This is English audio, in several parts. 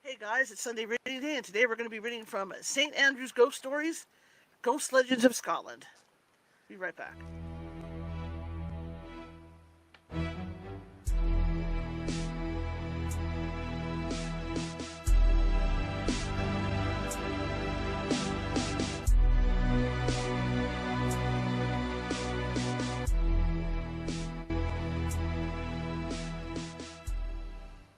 Hey guys, it's Sunday Reading Day, and today we're going to be reading from St. Andrew's Ghost Stories, Ghost Legends of Scotland. Be right back.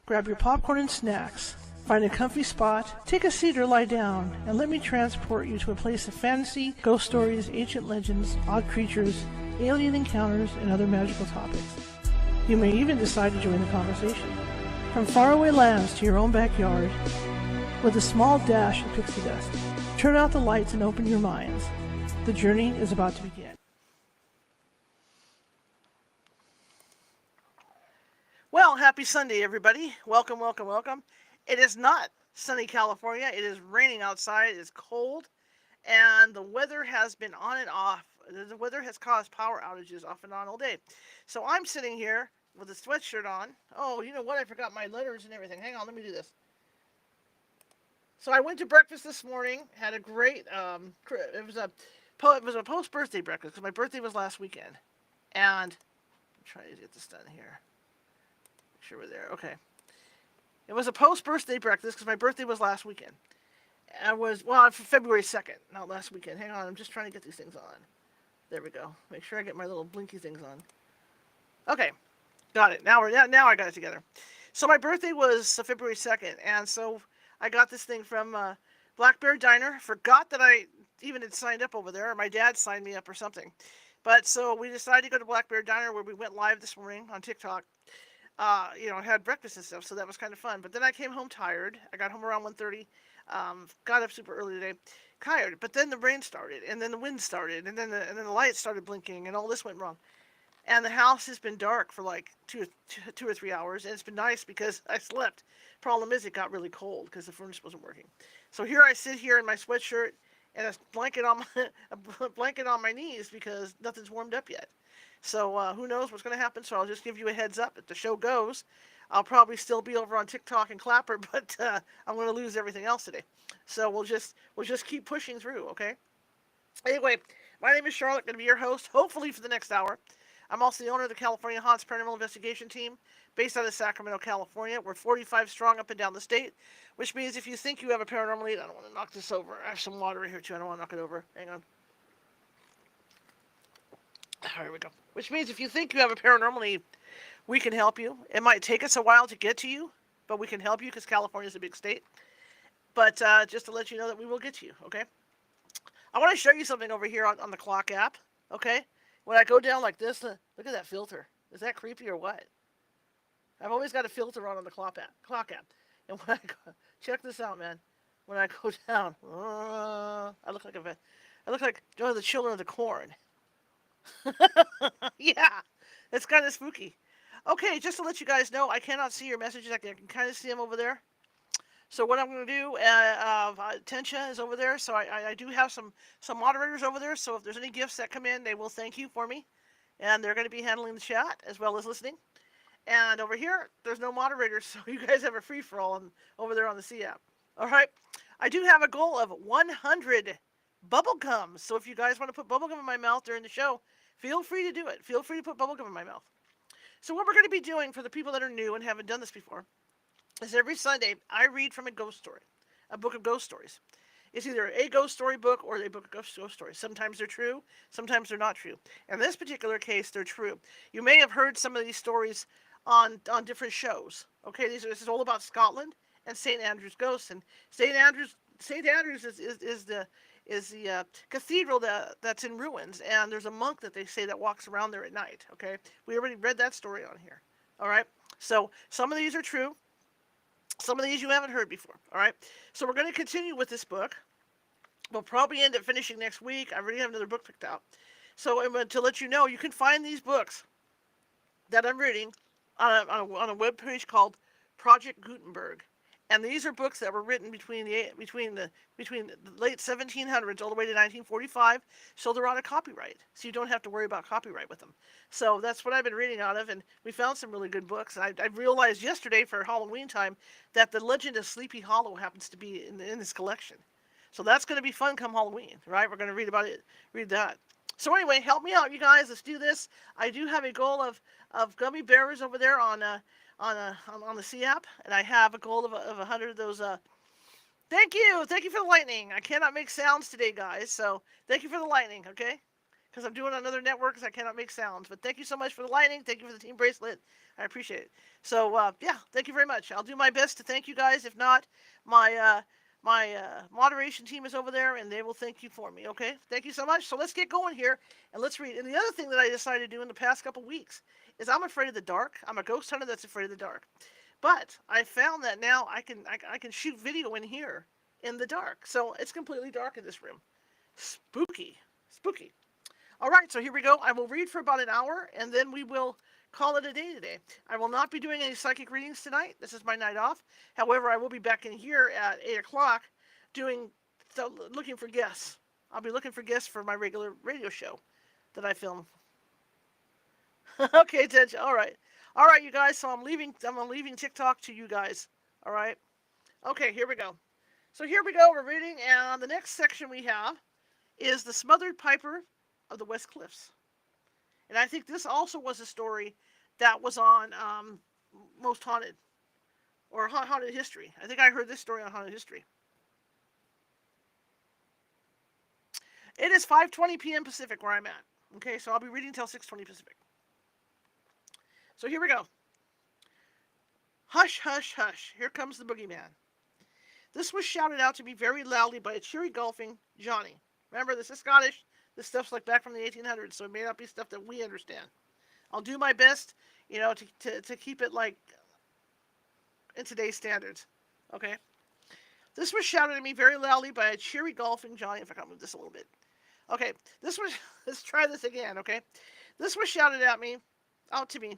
Grab your popcorn and snacks. Find a comfy spot, take a seat or lie down, and let me transport you to a place of fantasy, ghost stories, ancient legends, odd creatures, alien encounters, and other magical topics. You may even decide to join the conversation. From faraway lands to your own backyard, with a small dash of pixie dust. Turn out the lights and open your minds. The journey is about to begin. Well, happy Sunday, everybody. Welcome, welcome, welcome. It is not sunny California. It is raining outside. It is cold, and the weather has been on and off. The weather has caused power outages off and on all day. So I'm sitting here with a sweatshirt on. Oh, you know what? I forgot my letters and everything. Hang on, let me do this. So I went to breakfast this morning. Had a great. It was a post birthday breakfast because my birthday was last weekend, and I'm trying to get this done here. Make sure we're there. Okay. It was a post-birthday breakfast because my birthday was last weekend. February 2nd, not last weekend. Hang on, I'm just trying to get these things on. There we go. Make sure I get my little blinky things on. Okay, got it. Now I got it together. So my birthday was February 2nd, and so I got this thing from Black Bear Diner. Forgot that I even had signed up over there. My dad signed me up or something. But so we decided to go to Black Bear Diner, where we went live this morning on TikTok. Had breakfast and stuff, so that was kind of fun. But then I came home tired. I got home around 1:30. Got up super early today, tired. But then the rain started, and then the wind started, and then the lights started blinking, and all this went wrong. And the house has been dark for like two or 3 hours, and it's been nice because I slept. Problem is, it got really cold because the furnace wasn't working. So here I sit here in my sweatshirt and a blanket on my knees because nothing's warmed up yet. So who knows what's going to happen, so I'll just give you a heads up. If the show goes, I'll probably still be over on TikTok and Clapper, but I'm going to lose everything else today. So we'll just keep pushing through, okay? Anyway, my name is Charlotte, going to be your host, hopefully for the next hour. I'm also the owner of the California Haunts Paranormal Investigation Team, based out of Sacramento, California. We're 45 strong up and down the state, which means if you think you have a paranormal lead, I don't want to knock this over. I have some water in here, too. I don't want to knock it over. Hang on. Here we go. Which means if you think you have a paranormal need, we can help you. It might take us a while to get to you, but we can help you because California is a big state. But just to let you know that we will get to you, okay? I want to show you something over here on the clock app, okay? When I go down like this, look at that filter. Is that creepy or what? I've always got a filter on the clock app. And when I go, check this out, man. When I go down, I look like the children of the corn. Yeah, it's kind of spooky. Okay, just to let you guys know, I cannot see your messages. I can kind of see them over there. So what I'm going to do, Tensha is over there, so I do have some moderators over there, so if there's any gifts that come in, they will thank you for me. And they're going to be handling the chat as well as listening. And over here, there's no moderators, so you guys have a free-for-all over there on the C app. All right, I do have a goal of 100 bubblegums, so if you guys want to put bubblegum in my mouth during the show, feel free to do it. Feel free to put bubblegum in my mouth. So what we're going to be doing for the people that are new and haven't done this before is every Sunday I read from a ghost story, a book of ghost stories. It's either a ghost story book or a book of ghost stories. Sometimes they're true, sometimes they're not true. In this particular case, they're true. You may have heard some of these stories on different shows. Okay, this is all about Scotland and St. Andrew's ghosts. And St. Andrew's is the cathedral that's in ruins, and there's a monk that they say that walks around there at night. Okay, we already read that story on here. All right, so some of these are true, some of these you haven't heard before. All right, so we're going to continue with this book. We'll probably end up finishing next week. I already have another book picked out. So to let you know, you can find these books that I'm reading on a web page called Project Gutenberg. And these are books that were written between the late 1700s all the way to 1945, so they're out of copyright. So you don't have to worry about copyright with them. So that's what I've been reading out of, and we found some really good books. And I realized yesterday for Halloween time that the Legend of Sleepy Hollow happens to be in this collection. So that's going to be fun come Halloween, right? We're going to read that. So anyway, help me out, you guys. Let's do this. I do have a goal of gummy bears over there on the C app, and I have a goal of 100 of those. Thank you for the lightning. I cannot make sounds today, guys. So thank you for the lightning, okay? Because I'm doing on other networks, I cannot make sounds. But thank you so much for the lightning. Thank you for the team bracelet. I appreciate it. So yeah, thank you very much. I'll do my best to thank you guys. If not, my moderation team is over there, and they will thank you for me, okay? Thank you so much. So let's get going here, and let's read. And the other thing that I decided to do in the past couple weeks is I'm afraid of the dark. I'm a ghost hunter that's afraid of the dark. But I found that now I can shoot video in here in the dark. So it's completely dark in this room. Spooky. Spooky. All right, so here we go. I will read for about an hour, and then we will call it a day today. I will not be doing any psychic readings tonight. This is my night off. However, I will be back in here at 8 o'clock looking for guests. I'll be looking for guests for my regular radio show that I film. Okay, Ted. All right. All right, you guys. So I'm leaving TikTok to you guys. All right. Okay, here we go. So here we go. We're reading, and the next section we have is The Smothered Piper of the West Cliffs. And I think this also was a story that was on Most Haunted, or Haunted History. I think I heard this story on Haunted History. It is 5:20 p.m. Pacific where I'm at. Okay, so I'll be reading until 6:20 Pacific. So here we go. Hush, hush, hush. Here comes the boogeyman. This was shouted out to me very loudly by a cheery golfing Johnny. Remember, this is Scottish. This stuff's like back from the 1800s, so it may not be stuff that we understand. I'll do my best, to keep it like in today's standards. Okay? This was shouted at me very loudly by a cheery golfing Johnny. If I can move this a little bit. Okay, let's try this again, okay? This was shouted out to me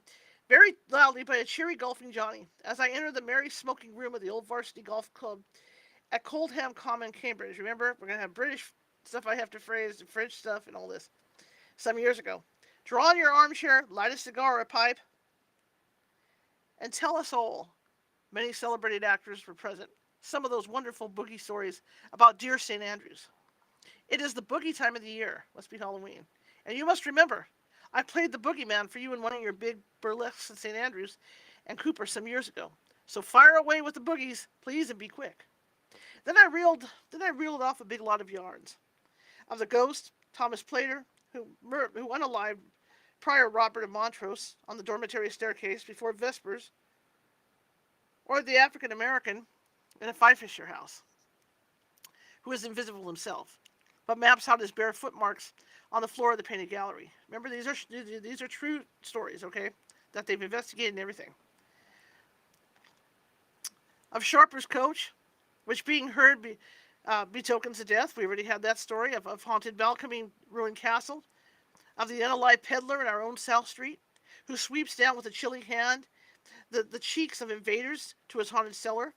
very loudly by a cheery golfing Johnny as I entered the merry smoking room of the old varsity golf club at Coldham Common, Cambridge. Remember, we're going to have British stuff I have to phrase, and French stuff, and all this. Some years ago. Draw in your armchair, light a cigar or a pipe, and tell us all. Many celebrated actors were present. Some of those wonderful boogie stories about dear St. Andrews. It is the boogie time of the year. Must be Halloween. And you must remember, I played the boogeyman for you in one of your big burlesques at St. Andrews and Cooper some years ago. So fire away with the boogies, please, and be quick. Then I reeled off a big lot of yarns. Of the ghost, Thomas Plater, who unalived Prior Robert of Montrose on the dormitory staircase before Vespers, or the African-American in a Fifeshire house, who is invisible himself, but maps out his bare footmarks on the floor of the painted gallery. Remember, these are true stories, okay, that they've investigated and everything. Of Sharper's coach, which being heard betokens a death. We already had that story of haunted balcony, ruined castle, of the unalive peddler in our own South Street, who sweeps down with a chilling hand the cheeks of invaders to his haunted cellar,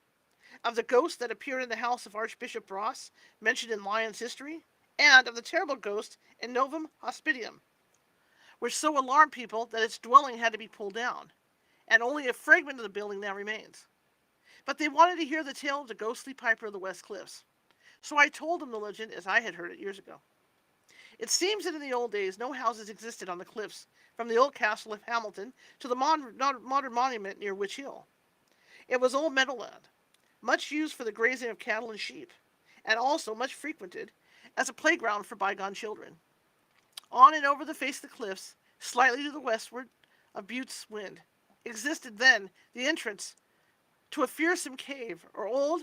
of the ghost that appeared in the house of Archbishop Ross, mentioned in Lyon's history, and of the terrible ghost in Novum Hospitium, which so alarmed people that its dwelling had to be pulled down, and only a fragment of the building now remains. But they wanted to hear the tale of the ghostly piper of the West Cliffs. So I told them the legend as I had heard it years ago. It seems that in the old days, no houses existed on the cliffs, from the old castle of Hamilton to the modern monument near Witch Hill. It was old meadowland, much used for the grazing of cattle and sheep, and also much frequented as a playground for bygone children. On and over the face of the cliffs, slightly to the westward of Butte's Wynd, existed then the entrance to a fearsome cave, or old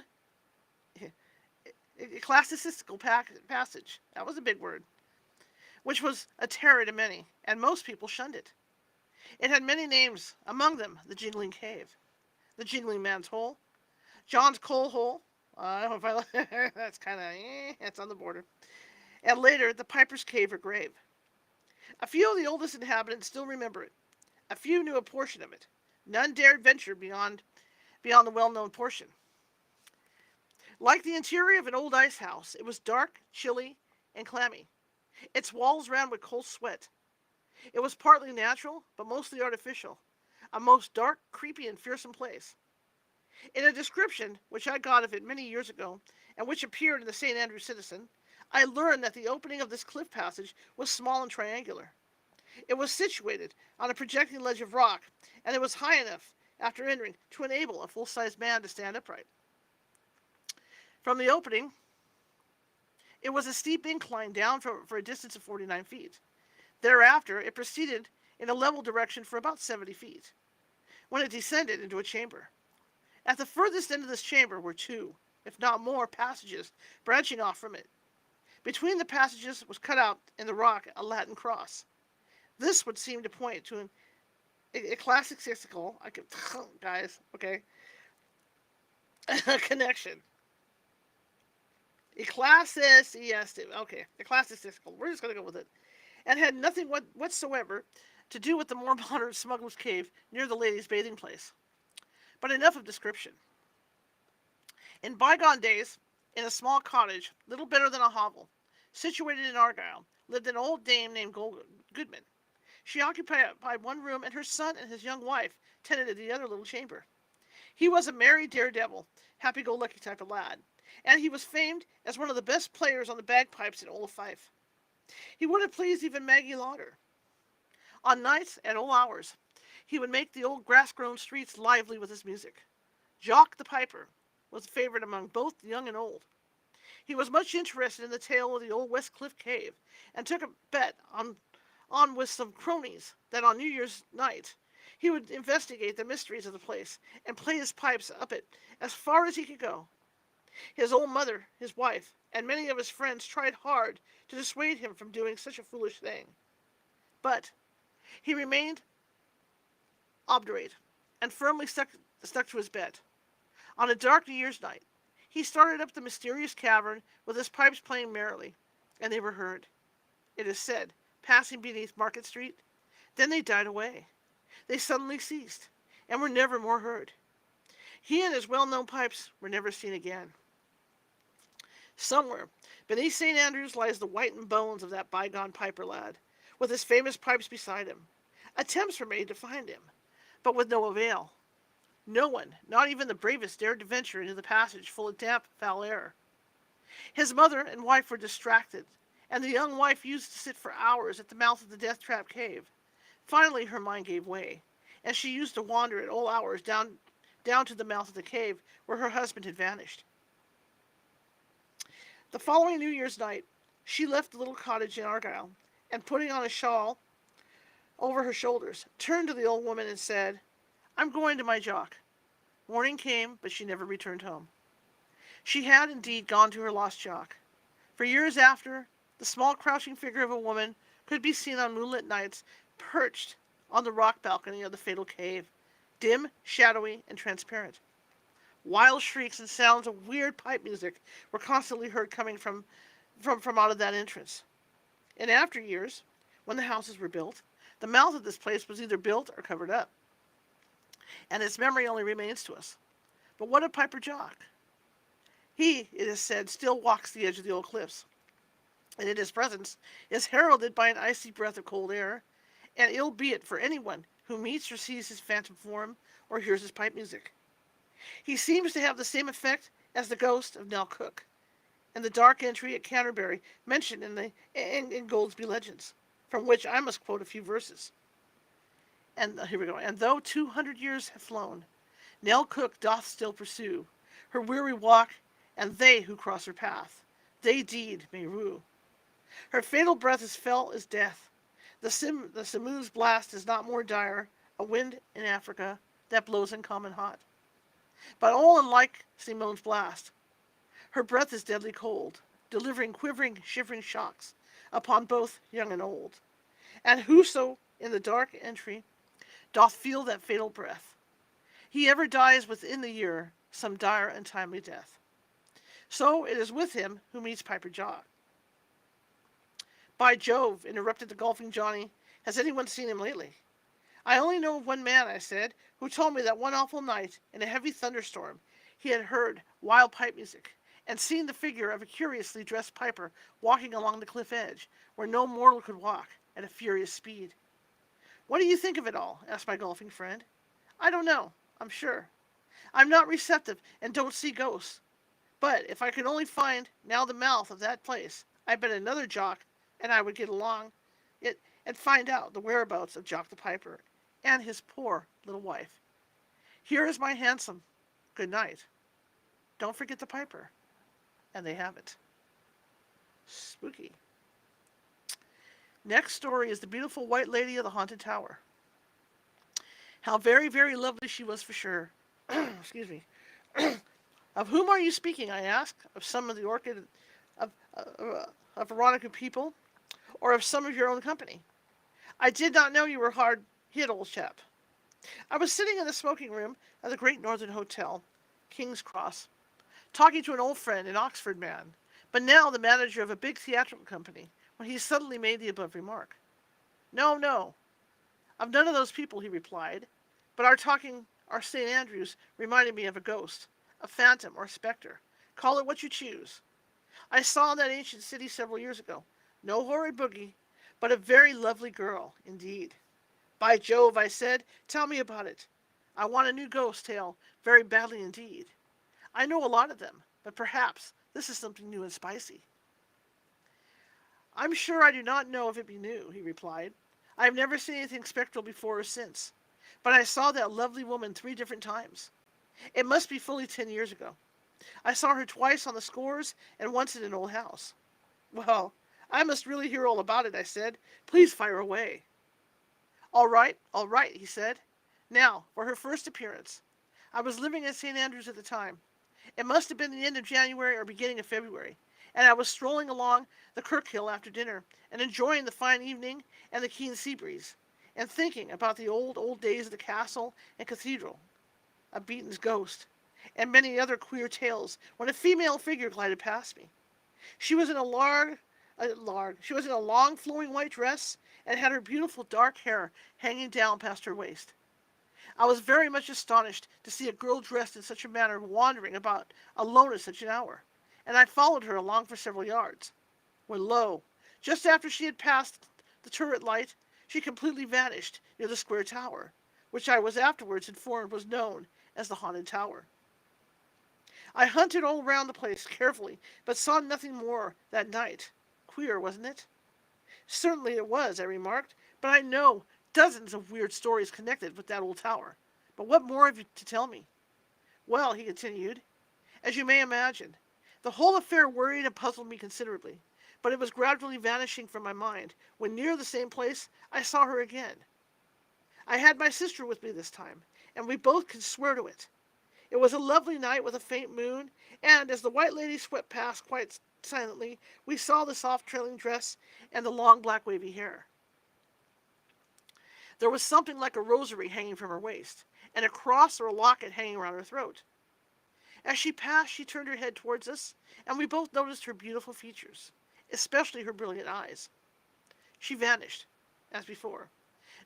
ecclesiastical passage. That was a big word. Which was a terror to many, and most people shunned it. It had many names, among them the Jingling Cave, the Jingling Man's Hole, John's Coal Hole. I don't know if that's kind of, it's on the border. And later, the Piper's Cave or Grave. A few of the oldest inhabitants still remember it. A few knew a portion of it. None dared venture beyond the well-known portion. Like the interior of an old ice house, it was dark, chilly, and clammy. Its walls ran with cold sweat. It was partly natural, but mostly artificial. A most dark, creepy, and fearsome place. In a description which I got of it many years ago, and which appeared in the St. Andrews Citizen, I learned that the opening of this cliff passage was small and triangular. It was situated on a projecting ledge of rock, and it was high enough, after entering, to enable a full-sized man to stand upright. From the opening, it was a steep incline down for a distance of 49 feet. Thereafter, it proceeded in a level direction for about 70 feet, when it descended into a chamber. At the furthest end of this chamber were two, if not more, passages branching off from it. Between the passages was cut out in the rock a Latin cross. This would seem to point to a classical, guys, okay, a connection. Okay, ecclesiastical, we're just going to go with it, and had nothing whatsoever to do with the more modern smuggler's cave near the ladies' bathing place. But enough of description. In bygone days, in a small cottage, little better than a hovel, situated in Argyll, lived an old dame named Goodman. She occupied one room, and her son and his young wife tenanted the other little chamber. He was a merry daredevil, happy-go-lucky type of lad, and he was famed as one of the best players on the bagpipes in all of Fife. He would have pleased even Maggie Lauder. On nights, at all hours, he would make the old grass-grown streets lively with his music. Jock the Piper was a favorite among both young and old. He was much interested in the tale of the old West Cliff Cave, and took a bet on with some cronies that on New Year's night he would investigate the mysteries of the place and play his pipes up it as far as he could go. His old mother, his wife, and many of his friends tried hard to dissuade him from doing such a foolish thing. But he remained obdurate and firmly stuck to his bet. On a dark New Year's night, he started up the mysterious cavern with his pipes playing merrily, and they were heard, it is said, passing beneath Market Street. Then they died away. They suddenly ceased, and were never more heard. He and his well-known pipes were never seen again. Somewhere beneath St. Andrews lies the whitened bones of that bygone piper lad, with his famous pipes beside him. Attempts were made to find him, but with no avail. No one, not even the bravest, dared to venture into the passage full of damp, foul air. His mother and wife were distracted, and the young wife used to sit for hours at the mouth of the death-trap cave. Finally, her mind gave way, and she used to wander at all hours down to the mouth of the cave where her husband had vanished. The following New Year's night, she left the little cottage in Argyll, and putting on a shawl over her shoulders, turned to the old woman and said, "I'm going to my Jock." Morning came, but she never returned home. She had indeed gone to her lost Jock. For years after, the small crouching figure of a woman could be seen on moonlit nights, perched on the rock balcony of the fatal cave, dim, shadowy, and transparent. Wild shrieks and sounds of weird pipe music were constantly heard coming from out of that entrance. In after years, when the houses were built, the mouth of this place was either built or covered up, and its memory only remains to us. But what of Piper Jock? He, it is said, still walks the edge of the old cliffs, and in his presence is heralded by an icy breath of cold air, and ill be it for anyone who meets or sees his phantom form or hears his pipe music. He seems to have the same effect as the ghost of Nell Cook, and the dark entry at Canterbury mentioned in Goldsby Legends, from which I must quote a few verses. And here we go. "And though 200 years have flown, Nell Cook doth still pursue her weary walk, and they who cross her path, they deed may rue. Her fatal breath is felt as death. The Simoon's blast is not more dire, a wind in Africa that blows uncommon hot. But all unlike Simoon's blast, her breath is deadly cold, delivering quivering, shivering shocks upon both young and old. And whoso in the dark entry doth feel that fatal breath, he ever dies within the year some dire untimely death. So it is with him who meets Piper Jock." "By Jove," interrupted the golfing Johnny, "has anyone seen him lately?" "I only know of one man," I said, "who told me that one awful night, in a heavy thunderstorm, he had heard wild pipe music, and seen the figure of a curiously dressed piper walking along the cliff edge, where no mortal could walk, at a furious speed. "What do you think of it all?" asked my golfing friend. "I don't know, I'm sure. I'm not receptive and don't see ghosts. But if I could only find now the mouth of that place, I bet another Jock and I would get along it and find out the whereabouts of Jock the Piper and his poor little wife. Here is my hansom. Good night. Don't forget the piper." And they haven't. Spooky. Next story is the beautiful white lady of the haunted tower. How very, very lovely she was for sure. Excuse me. "Of whom are you speaking?" I asked. "Of some of the orchid of Veronica people, or of some of your own company? I did not know you were hard hit, old chap." I was sitting in the smoking room of the Great Northern Hotel, King's Cross, talking to an old friend, an Oxford man, but now the manager of a big theatrical company, when he suddenly made the above remark. "No, no, of none of those people," he replied, "but our St. Andrews reminded me of a ghost, a phantom, or a spectre. Call it what you choose. I saw in that ancient city several years ago. No horrid boogie, but a very lovely girl, indeed." "By Jove," I said, "tell me about it. I want a new ghost tale very badly indeed. I know a lot of them, but perhaps this is something new and spicy." "I'm sure I do not know if it be new," he replied. "I have never seen anything spectral before or since, but I saw that lovely woman 3 different times. It must be fully 10 years ago. I saw her twice on the scores and once in an old house." "Well, I must really hear all about it," I said. "Please fire away." All right, he said. "Now, for her first appearance. I was living at St. Andrews at the time. It must have been the end of January or beginning of February, and I was strolling along the Kirkhill after dinner, and enjoying the fine evening and the keen sea breeze, and thinking about the old days of the castle and cathedral, of Beaton's ghost, and many other queer tales, when a female figure glided past me. She was in a long flowing white dress, and had her beautiful dark hair hanging down past her waist. I was very much astonished to see a girl dressed in such a manner wandering about alone at such an hour, and I followed her along for several yards, when lo, just after she had passed the turret light, she completely vanished near the square tower, which I was afterwards informed was known as the haunted tower. I hunted all round the place carefully, but saw nothing more that night. Queer, wasn't it?" "Certainly it was," I remarked, "but I know dozens of weird stories connected with that old tower. But what more have you to tell me?" "Well," he continued, "as you may imagine, the whole affair worried and puzzled me considerably, but it was gradually vanishing from my mind, when near the same place I saw her again. I had my sister with me this time, and we both can swear to it. It was a lovely night with a faint moon, and as the white lady swept past quite silently, we saw the soft trailing dress and the long black wavy hair. There was something like a rosary hanging from her waist, and a cross or a locket hanging around her throat. As she passed, she turned her head towards us, and we both noticed her beautiful features, especially her brilliant eyes. She vanished, as before,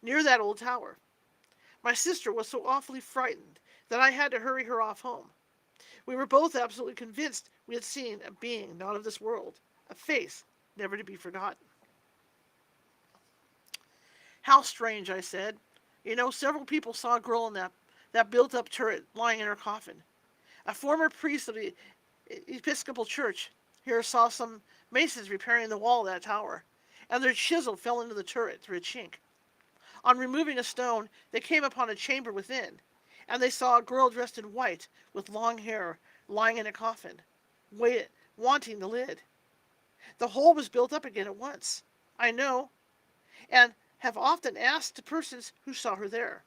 near that old tower. My sister was so awfully frightened that I had to hurry her off home. We were both absolutely convinced we had seen a being not of this world, a face never to be forgotten." "How strange," I said. "You know, several people saw a girl in that built-up turret lying in her coffin. A former priest of the Episcopal Church here saw some masons repairing the wall of that tower, and their chisel fell into the turret through a chink. On removing a stone, they came upon a chamber within, and they saw a girl dressed in white with long hair lying in a coffin, wanting the lid. The whole was built up again at once, I know, and have often asked the persons who saw her there.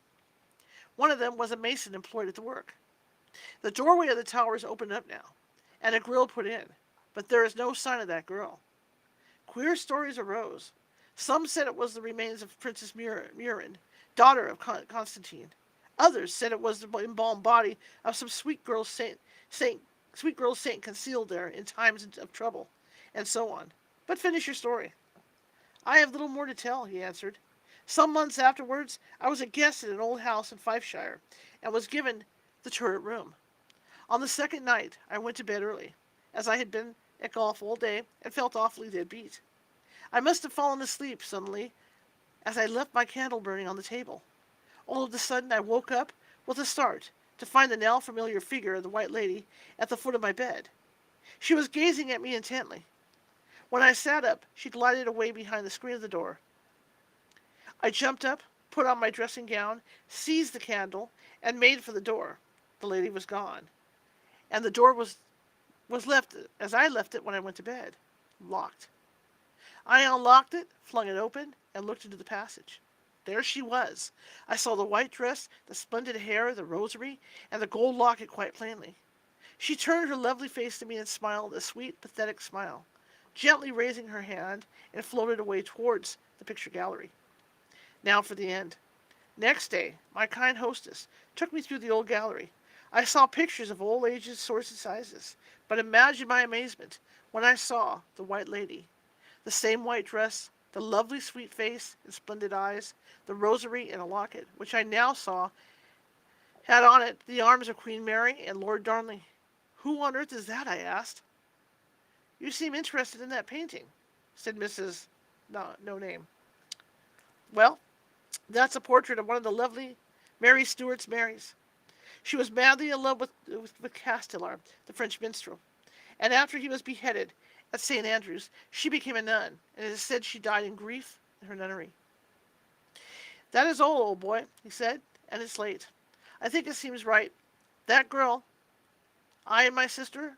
One of them was a mason employed at the work. The doorway of the tower is opened up now, and a grill put in, but there is no sign of that girl. Queer stories arose. Some said it was the remains of Princess Murin, daughter of Constantine. Others said it was the embalmed body of some sweet girl saint concealed there in times of trouble, and so on. But finish your story." "I have little more to tell," he answered. "Some months afterwards, I was a guest at an old house in Fifeshire, and was given the turret room. On the second night, I went to bed early, as I had been at golf all day and felt awfully dead beat. I must have fallen asleep suddenly as I left my candle burning on the table. All of a sudden I woke up with a start to find the now familiar figure of the White Lady at the foot of my bed. She was gazing at me intently. When I sat up, she glided away behind the screen of the door. I jumped up, put on my dressing gown, seized the candle, and made for the door. The lady was gone, and the door was left as I left it when I went to bed, locked. I unlocked it, flung it open, and looked into the passage. There she was. I saw the white dress, the splendid hair, the rosary, and the gold locket quite plainly. She turned her lovely face to me and smiled a sweet, pathetic smile, gently raising her hand, and floated away towards the picture gallery. Now for the end. Next day, my kind hostess took me through the old gallery. I saw pictures of all ages, sorts, and sizes, but imagine my amazement when I saw the White Lady. The same white dress, the lovely sweet face and splendid eyes, the rosary and a locket, which I now saw had on it the arms of Queen Mary and Lord Darnley. Who on earth is that? I asked. You seem interested in that painting, said Mrs. No name. Well, that's a portrait of one of the lovely Mary Stuart's Marys. She was madly in love with Cathedral, the French minstrel, and after he was beheaded at St. Andrew's, she became a nun, and it is said she died in grief in her nunnery. That is all, old boy, he said, and it's late. I think it seems right. That girl I and my sister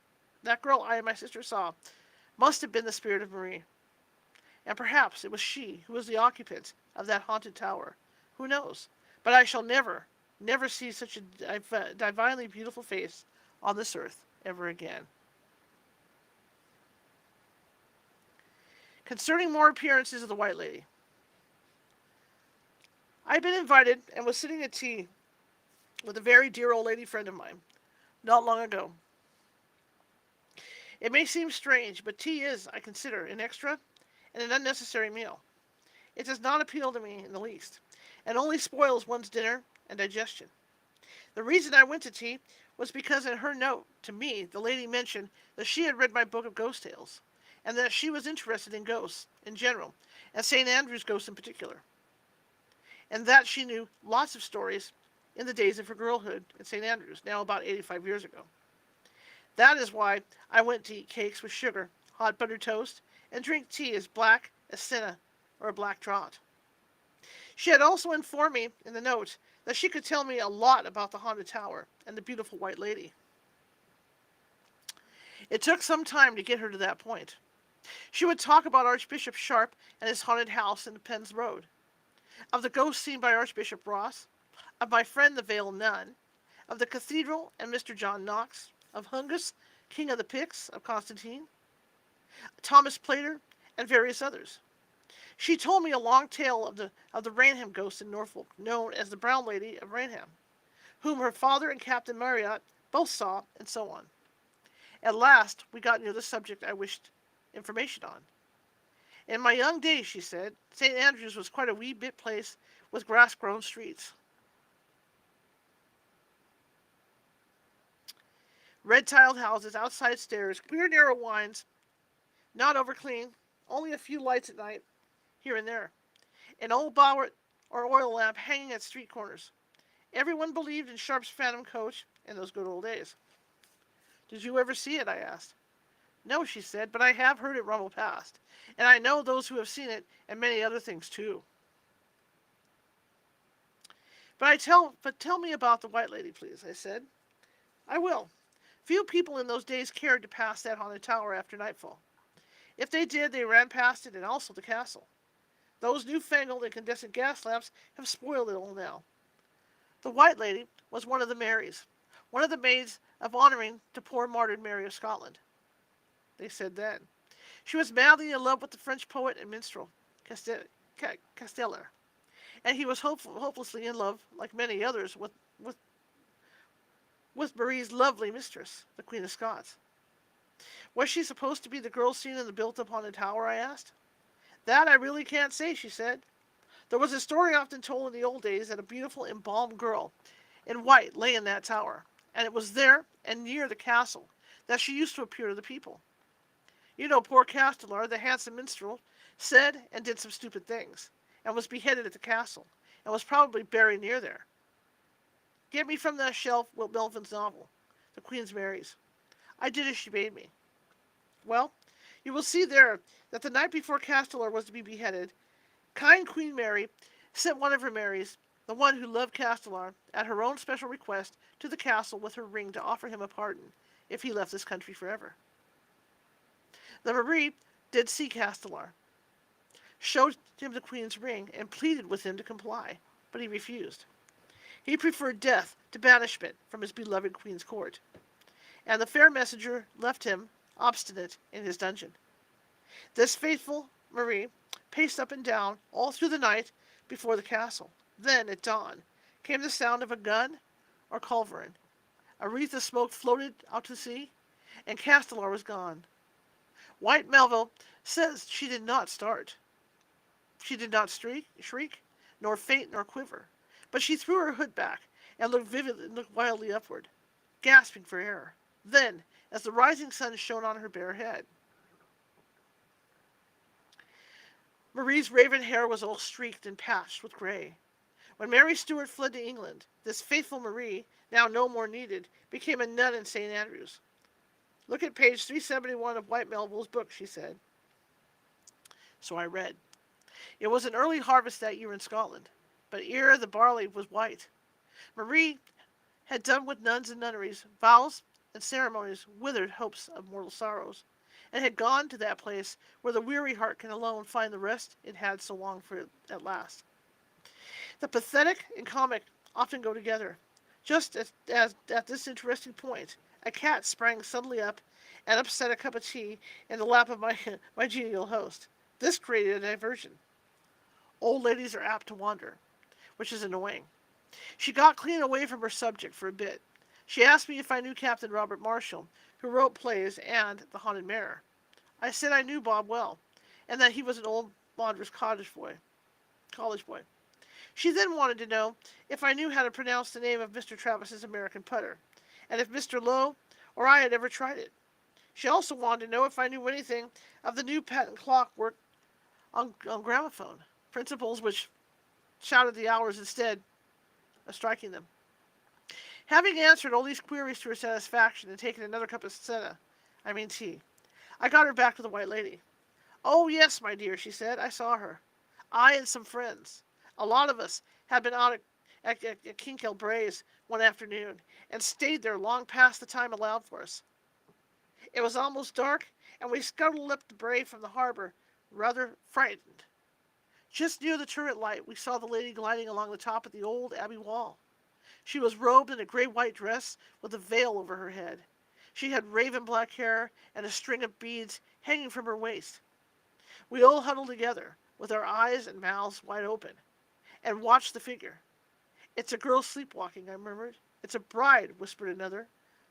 saw must have been the spirit of Marie. And perhaps it was she who was the occupant of that haunted tower. Who knows? But I shall never see such a divinely beautiful face on this earth ever again. Concerning more appearances of the White Lady. I had been invited and was sitting at tea with a very dear old lady friend of mine not long ago. It may seem strange, but tea is, I consider, an extra and an unnecessary meal. It does not appeal to me in the least, and only spoils one's dinner and digestion. The reason I went to tea was because in her note to me, the lady mentioned that she had read my book of ghost tales, and that she was interested in ghosts in general, and St. Andrew's ghosts in particular, and that she knew lots of stories in the days of her girlhood at St. Andrew's, now about 85 years ago. That is why I went to eat cakes with sugar, hot buttered toast, and drink tea as black as senna or a black draught. She had also informed me in the note that she could tell me a lot about the haunted tower and the beautiful White Lady. It took some time to get her to that point. She would talk about Archbishop Sharp and his haunted house in the Penn's Road, of the ghost seen by Archbishop Ross, of my friend the Veiled Nun, of the Cathedral and Mr. John Knox, of Hungus, King of the Picts of Constantine, Thomas Plater, and various others. She told me a long tale of the Rainham ghost in Norfolk, known as the Brown Lady of Rainham, whom her father and Captain Marriott both saw, and so on. At last, we got near the subject I wished information on. In my young days, she said, St. Andrew's was quite a wee bit place with grass-grown streets. Red-tiled houses, outside stairs, queer narrow winds, not over-clean, only a few lights at night, here and there. An old bower or oil lamp hanging at street corners. Everyone believed in Sharp's phantom coach in those good old days. Did you ever see it? I asked. No, she said, but I have heard it rumble past, and I know those who have seen it, and many other things too. But tell me about the White Lady, please, I said. I will. Few people in those days cared to pass that haunted tower after nightfall. If they did, they ran past it and also the castle. Those newfangled incandescent gas lamps have spoiled it all now. The White Lady was one of the Marys, one of the maids of honouring to poor martyred Mary of Scotland. They said then. She was madly in love with the French poet and minstrel, Castellar, and he was hopelessly in love, like many others, with Marie's lovely mistress, the Queen of Scots. Was she supposed to be the girl seen in the built-up haunted tower, I asked. That I really can't say, she said. There was a story often told in the old days that a beautiful embalmed girl in white lay in that tower, and it was there and near the castle that she used to appear to the people. You know, poor Castellar, the handsome minstrel, said and did some stupid things, and was beheaded at the castle, and was probably buried near there. Get me from that shelf Will Melvin's novel, The Queen's Marys. I did as she bade me. Well, you will see there that the night before Castellar was to be beheaded, kind Queen Mary sent one of her Marys, the one who loved Castellar, at her own special request, to the castle with her ring to offer him a pardon if he left this country forever. The Marie did see Castellar, showed him the Queen's ring, and pleaded with him to comply, but he refused. He preferred death to banishment from his beloved Queen's court, and the fair messenger left him, obstinate, in his dungeon. This faithful Marie paced up and down all through the night before the castle. Then, at dawn, came the sound of a gun or culverin. A wreath of smoke floated out to sea, and Castellar was gone. White Melville says she did not start. She did not shriek, nor faint, nor quiver, but she threw her hood back and looked wildly upward, gasping for air. Then, as the rising sun shone on her bare head, Marie's raven hair was all streaked and patched with gray. When Mary Stuart fled to England, this faithful Marie, now no more needed, became a nun in St. Andrews. Look at page 371 of White Melville's book, she said. So I read. It was an early harvest that year in Scotland, but ere the barley was white. Marie had done with nuns and nunneries, vows and ceremonies, withered hopes of mortal sorrows, and had gone to that place where the weary heart can alone find the rest it had so longed for at last. The pathetic and comic often go together. Just as at this interesting point, a cat sprang suddenly up and upset a cup of tea in the lap of my genial host. This created a diversion. Old ladies are apt to wander, which is annoying. She got clean away from her subject for a bit. She asked me if I knew Captain Robert Marshall, who wrote plays and The Haunted Mare. I said I knew Bob well, and that he was an old laundress college boy. She then wanted to know if I knew how to pronounce the name of Mr. Travis's American putter, and if Mr. Lowe or I had ever tried it. She also wanted to know if I knew anything of the new patent clock work on gramophone, principles which shouted the hours instead of striking them. Having answered all these queries to her satisfaction and taken another cup of tea, I got her back to the White Lady. Oh, yes, my dear, she said, I saw her. I and some friends. A lot of us had been out at Kinkell Braes one afternoon and stayed there long past the time allowed for us. It was almost dark, and we scuttled up the brae from the harbour, rather frightened. Just near the turret light, we saw the lady gliding along the top of the old abbey wall. She was robed in a grey-white dress with a veil over her head. She had raven-black hair and a string of beads hanging from her waist. We all huddled together, with our eyes and mouths wide open, and watched the figure. It's a girl sleepwalking, I murmured. It's a bride, whispered another.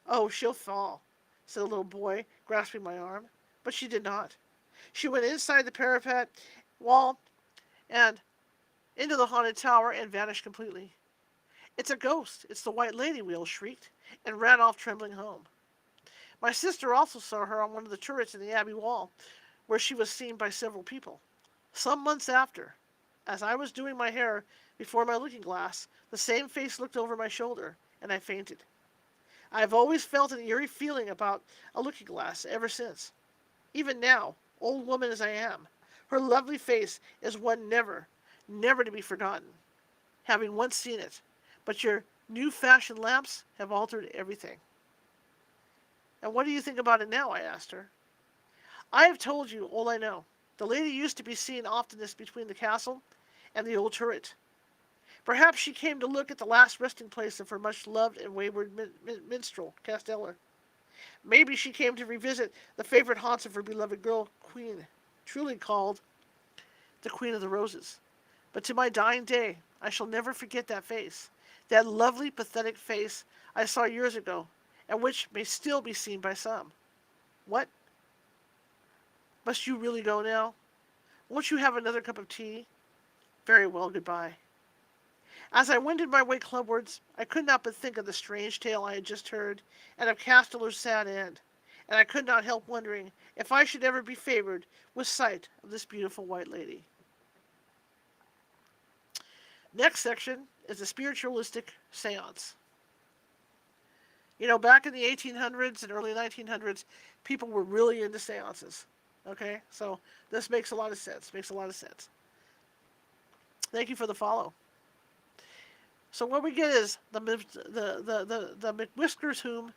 Oh, she'll fall, said a little boy, grasping my arm. But she did not. She went inside the parapet wall and into the haunted tower and vanished completely. It's a ghost. It's the White Lady, we all shrieked, and ran off trembling home. My sister also saw her on one of the turrets in the abbey wall, where she was seen by several people. Some months after, as I was doing my hair before my looking-glass, the same face looked over my shoulder, and I fainted. I have always felt an eerie feeling about a looking-glass ever since. Even now, old woman as I am, her lovely face is one never to be forgotten, having once seen it. But your new-fashioned lamps have altered everything. And what do you think about it now? I asked her. I have told you all I know. The lady used to be seen oftenest between the castle and the old turret. Perhaps she came to look at the last resting place of her much-loved and wayward minstrel, Castellar. Maybe she came to revisit the favorite haunts of her beloved girl, Queen, truly called the Queen of the Roses. But to my dying day, I shall never forget that face, that lovely, pathetic face I saw years ago, and which may still be seen by some. What? Must you really go now? Won't you have another cup of tea? Very well, goodbye. As I wended my way clubwards, I could not but think of the strange tale I had just heard, and of Castellar's sad end. and I could not help wondering if I should ever be favored with sight of this beautiful white lady. Next section is a spiritualistic seance. You know, back in the 1800s and early 1900s, people were really into seances. Okay, so this makes a lot of sense. Makes a lot of sense. Thank you for the follow. So what we get is the McWhiskers, whom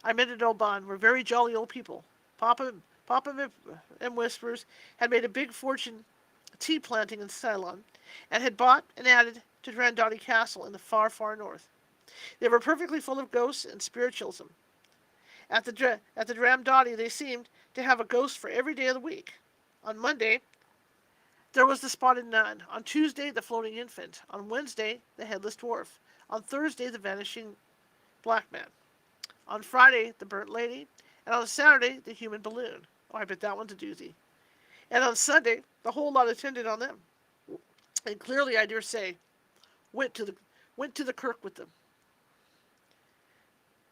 I met at Oban, were very jolly old people. Papa and Whispers had made a big fortune tea planting in Ceylon, and had bought and added to Drandotti Castle in the far, far north. They were perfectly full of ghosts and spiritualism. At the Dramdotti, they seemed to have a ghost for every day of the week. On Monday, there was the spotted nun. On Tuesday, the floating infant. On Wednesday, the headless dwarf. On Thursday, the vanishing black man. On Friday, the burnt lady. And on Saturday, the human balloon. Oh, I bet that one's a doozy. And on Sunday, the whole lot attended on them. And clearly, I dare say, went to the kirk with them.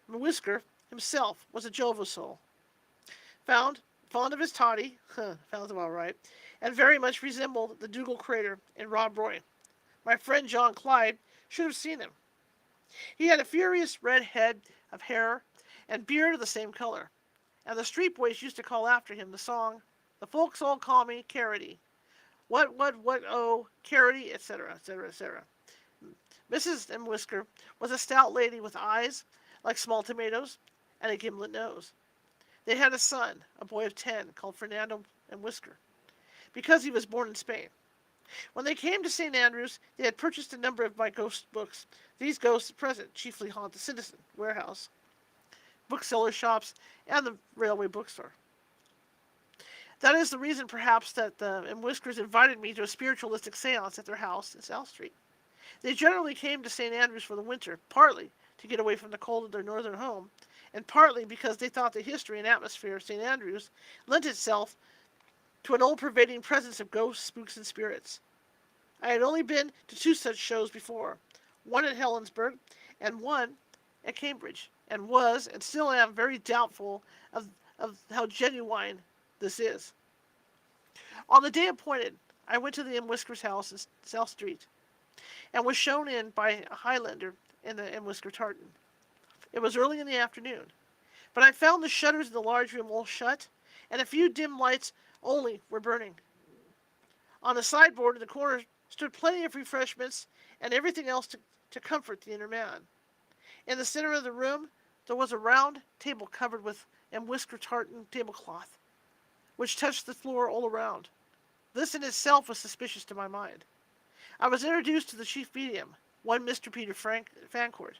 Whisker himself was a Jova soul. Fond of his toddy, sounds about right, and very much resembled the Dougal crater in Rob Roy. My friend John Clyde should have seen him. He had a furious red head of hair and beard of the same color, and the street boys used to call after him the song, "The folks all call me Carroty. What, oh, Carroty," etc., etc., etc. Mrs. M. Whisker was a stout lady with eyes like small tomatoes and a gimlet nose. They had a son, a boy of 10, called Fernando M. Whisker, because he was born in Spain. When they came to St. Andrews, they had purchased a number of my ghost books. These ghosts at present chiefly haunt the Citizen warehouse, bookseller shops, and the railway bookstore. That is the reason, perhaps, that the M. Whiskers invited me to a spiritualistic seance at their house in South Street. They generally came to St. Andrews for the winter, partly to get away from the cold of their northern home, and partly because they thought the history and atmosphere of St. Andrews lent itself to an all-pervading presence of ghosts, spooks, and spirits. I had only been to 2 such shows before, one at Helensburgh and one at Cambridge, and was, and still am, very doubtful of how genuine this is. On the day appointed, I went to the M. Whiskers' house in South Street, and was shown in by a Highlander in the M. Whisker tartan. It was early in the afternoon, but I found the shutters in the large room all shut, and a few dim lights only were burning. On the sideboard in the corner stood plenty of refreshments and everything else to comfort the inner man. In the center of the room there was a round table covered with M. Whisker tartan tablecloth, which touched the floor all around. This in itself was suspicious to my mind. I was introduced to the chief medium, one Mr. Peter Fancourt,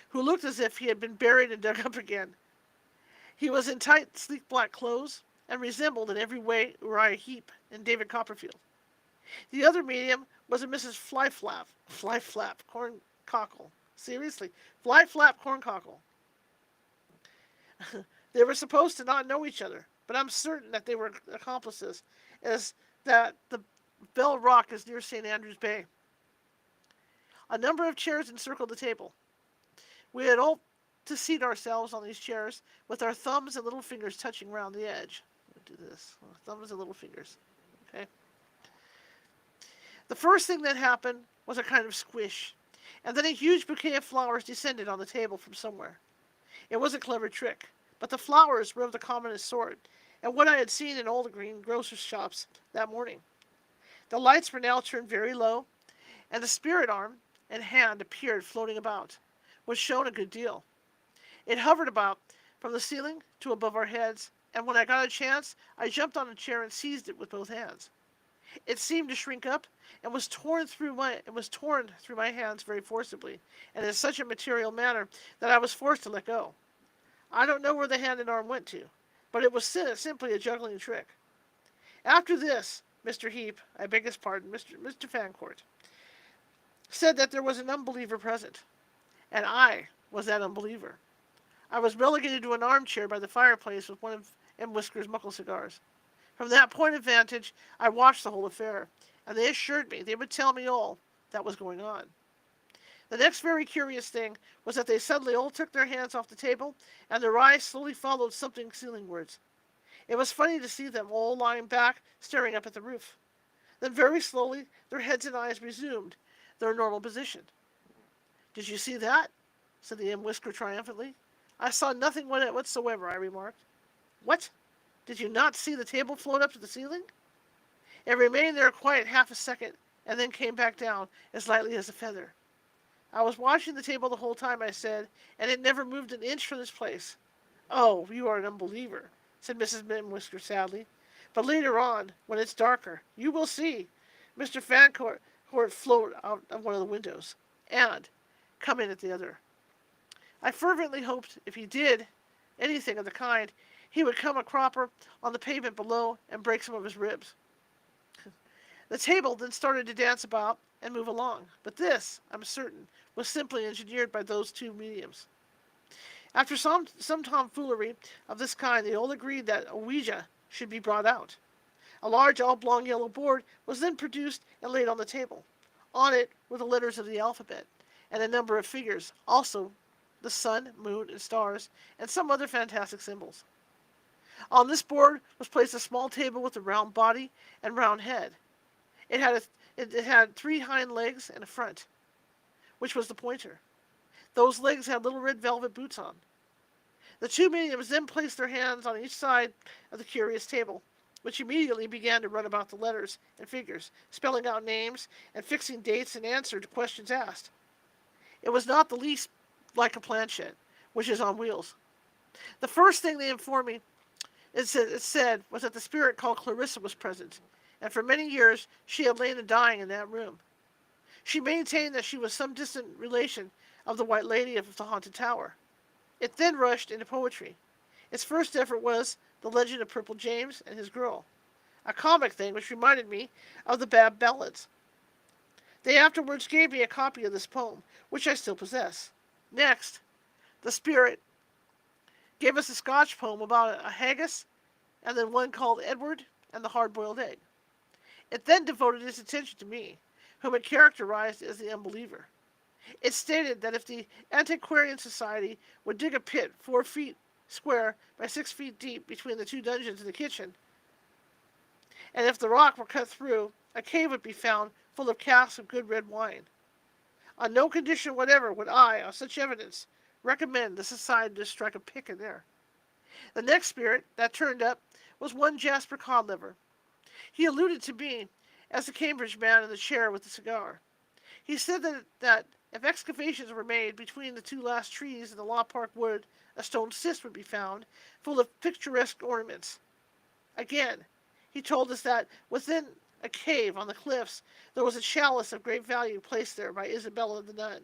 who looked as if he had been buried and dug up again. He was in tight, sleek black clothes, and resembled in every way Uriah Heep and David Copperfield. The other medium was a Mrs. Flyflap Corncockle. Seriously, Flyflap Corncockle. They were supposed to not know each other, but I'm certain that they were accomplices, as that the Bell Rock is near St. Andrews Bay. A number of chairs encircled the table. We had all to seat ourselves on these chairs, with our thumbs and little fingers touching round the edge. We'll do this. Thumbs and little fingers. Okay. The first thing that happened was a kind of squish, and then a huge bouquet of flowers descended on the table from somewhere. It was a clever trick, but the flowers were of the commonest sort, and what I had seen in all the green grocers' shops that morning. The lights were now turned very low, and the spirit arm and hand appeared floating about, was shown a good deal. It hovered about from the ceiling to above our heads, and when I got a chance, I jumped on a chair and seized it with both hands. It seemed to shrink up, and was torn through my hands very forcibly, and in such a material manner that I was forced to let go. I don't know where the hand and arm went to, but it was simply a juggling trick. After this, Mr. Heap, I beg his pardon, Mr. Fancourt, said that there was an unbeliever present, and I was that unbeliever. I was relegated to an armchair by the fireplace with one of M. Whisker's muckle cigars. From that point of vantage, I watched the whole affair, and they assured me they would tell me all that was going on. The next very curious thing was that they suddenly all took their hands off the table, and their eyes slowly followed something ceilingwards. It was funny to see them all lying back, staring up at the roof. Then very slowly, their heads and eyes resumed their normal position. "Did you see that?" said the Whisker triumphantly. "I saw nothing whatsoever," I remarked. "What? Did you not see the table float up to the ceiling?" It remained there quiet half a second, and then came back down as lightly as a feather. "I was watching the table the whole time," I said, "and it never moved an inch from this place." "Oh, you are an unbeliever," said Mrs. Whisker sadly. "But later on, when it's darker, you will see Mr. Fancourt float out of one of the windows, and come in at the other." I fervently hoped if he did anything of the kind, he would come a cropper on the pavement below and break some of his ribs. The table then started to dance about and move along, but this, I'm certain, was simply engineered by those two mediums. After some tomfoolery of this kind, they all agreed that a Ouija should be brought out. A large oblong yellow board was then produced and laid on the table. On it were the letters of the alphabet, and a number of figures, also the sun, moon, and stars, and some other fantastic symbols. On this board was placed a small table with a round body and round head. It had 3 hind legs and a front, which was the pointer. Those legs had little red velvet boots on. The two mediums then placed their hands on each side of the curious table, which immediately began to run about the letters and figures, spelling out names and fixing dates in answer to questions asked. It was not the least like a planchette, which is on wheels. The first thing they informed me, it said, was that the spirit called Clarissa was present, and for many years she had lain dying in that room. She maintained that she was some distant relation of the White Lady of the Haunted Tower. It then rushed into poetry. Its first effort was The Legend of Purple James and His Girl, a comic thing which reminded me of the Bab Ballads. They afterwards gave me a copy of this poem, which I still possess. Next, the spirit gave us a Scotch poem about a haggis, and then one called Edward and the Hard-Boiled Egg. It then devoted its attention to me, whom it characterized as the unbeliever. It stated that if the Antiquarian Society would dig a pit 4 feet square by 6 feet deep between the 2 dungeons and the kitchen, and if the rock were cut through, a cave would be found full of casks of good red wine. On no condition whatever would I, on such evidence, recommend the society to strike a pick in there. The next spirit that turned up was one Jasper Codlever. He alluded to me as the Cambridge man in the chair with the cigar. He said that if excavations were made between the 2 last trees in the Law Park wood, a stone cist would be found, full of picturesque ornaments. Again, he told us that within a cave on the cliffs there was a chalice of great value placed there by Isabella the nun,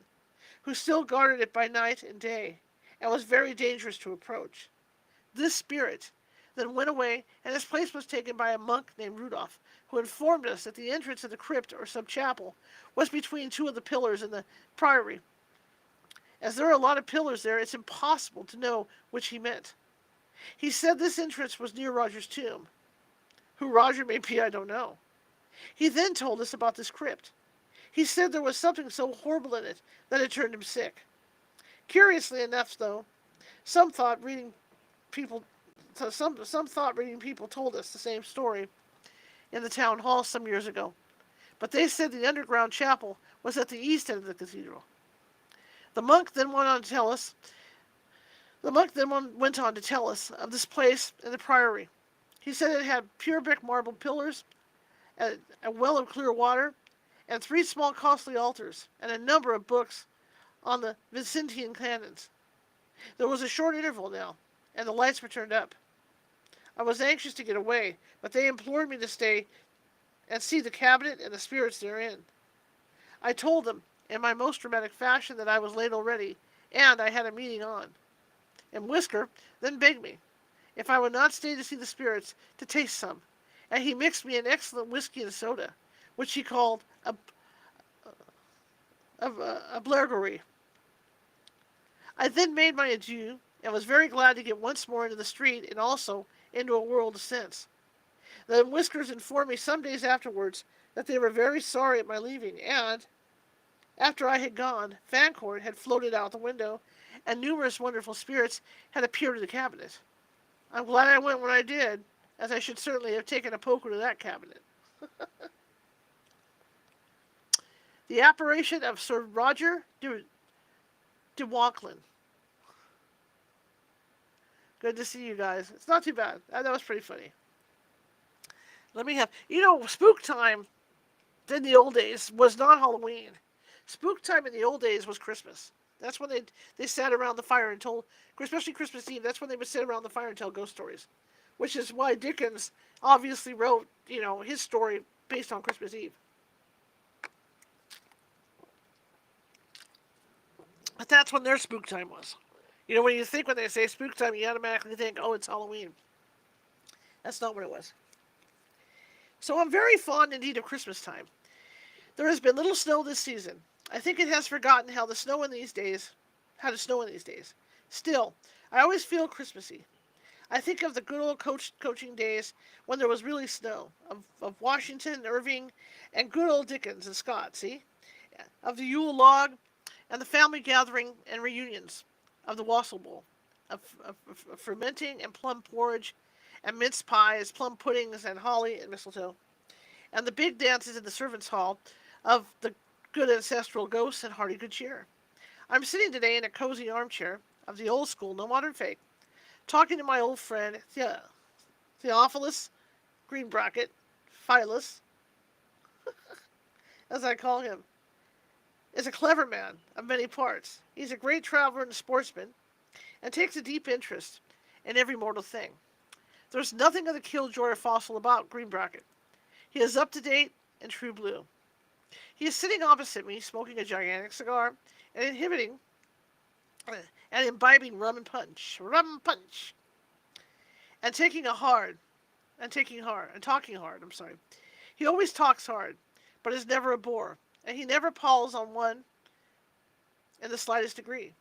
who still guarded it by night and day, and was very dangerous to approach. This spirit then went away, and his place was taken by a monk named Rudolph, who informed us that the entrance of the crypt or sub-chapel was between 2 of the pillars in the priory. As there are a lot of pillars there, it's impossible to know which he meant. He said this entrance was near Roger's tomb. Who Roger may be, I don't know. He then told us about this crypt. He said there was something so horrible in it that it turned him sick. Curiously enough, though, some thought-reading people told us the same story in the town hall some years ago, but they said the underground chapel was at the east end of the cathedral. The monk then went on to tell us of this place in the priory. He said it had pure brick marble pillars, a well of clear water, and 3 small costly altars, and a number of books on the Vincentian canons. There was a short interval now, and the lights were turned up. I was anxious to get away, but they implored me to stay and see the cabinet and the spirits therein. I told them, in my most dramatic fashion, that I was late already, and I had a meeting on. And Whisker then begged me, if I would not stay to see the spirits, to taste some, and he mixed me an excellent whiskey and soda, which he called a blergerie. I then made my adieu, and was very glad to get once more into the street and also into a world of sense. The Whiskers informed me some days afterwards that they were very sorry at my leaving, and After I had gone, Fancourt had floated out the window, and numerous wonderful spirits had appeared in the cabinet. I'm glad I went when I did, as I should certainly have taken a poker to that cabinet. The apparition of Sir Roger de Wanklyn. Good to see you guys. It's not too bad. That was pretty funny. Spook time in the old days was not Halloween. Spook time in the old days was Christmas. That's when they sat around the fire and told, especially Christmas Eve, that's when they would sit around the fire and tell ghost stories. Which is why Dickens obviously wrote, his story based on Christmas Eve. But that's when their spook time was. When they say spook time, you automatically think, oh, it's Halloween. That's not what it was. So I'm very fond indeed of Christmas time. There has been little snow this season. I think it has forgotten how to snow in these days. Still, I always feel Christmassy. I think of the good old coaching days when there was really snow, of Washington, Irving, and good old Dickens and Scott, see? Of the Yule log, and the family gathering and reunions, of the wassail bowl, of fermenting and plum porridge, and mince pies, plum puddings, and holly and mistletoe, and the big dances in the servants' hall, of the good ancestral ghosts and hearty good cheer. I'm sitting today in a cozy armchair, of the old school, no modern fake, talking to my old friend Theophilus Greenbracket, Philus, as I call him, is a clever man of many parts. He's a great traveler and sportsman, and takes a deep interest in every mortal thing. There's nothing of the killjoy or fossil about Greenbracket. He is up to date and true blue. He is sitting opposite me, smoking a gigantic cigar, and imbibing rum and punch, and talking hard. He always talks hard, but is never a bore, and he never palls on one in the slightest degree.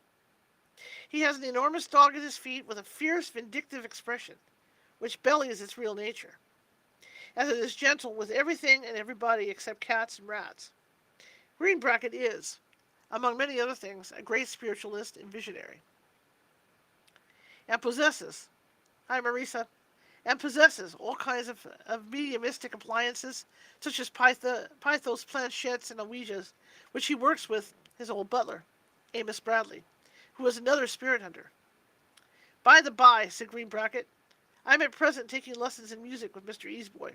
He has an enormous dog at his feet with a fierce, vindictive expression, which belies its real nature, as it is gentle with everything and everybody except cats and rats. Greenbracket is, among many other things, a great spiritualist and visionary, and possesses all kinds of mediumistic appliances, such as Pythos planchettes and ouijas, which he works with his old butler, Amos Bradley, who is another spirit hunter. By the by, said Greenbracket, I'm at present taking lessons in music with Mr. Easeboy.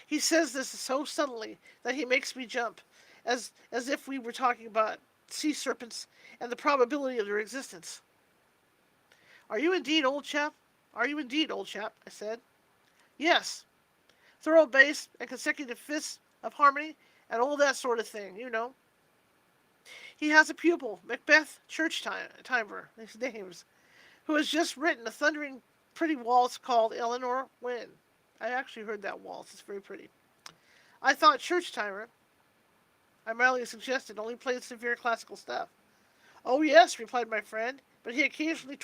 He says this so suddenly that he makes me jump, as if we were talking about sea serpents and the probability of their existence. Are you indeed, old chap? I said. Yes. Thorough bass and consecutive fifths of harmony and all that sort of thing, He has a pupil, Macbeth Churchtimer, his name's, who has just written a thundering pretty waltz called Eleanor Wynne. I actually heard that waltz. It's very pretty. I thought Churchtimer, I mildly suggested, only played severe classical stuff. Oh, yes, replied my friend, but he occasionally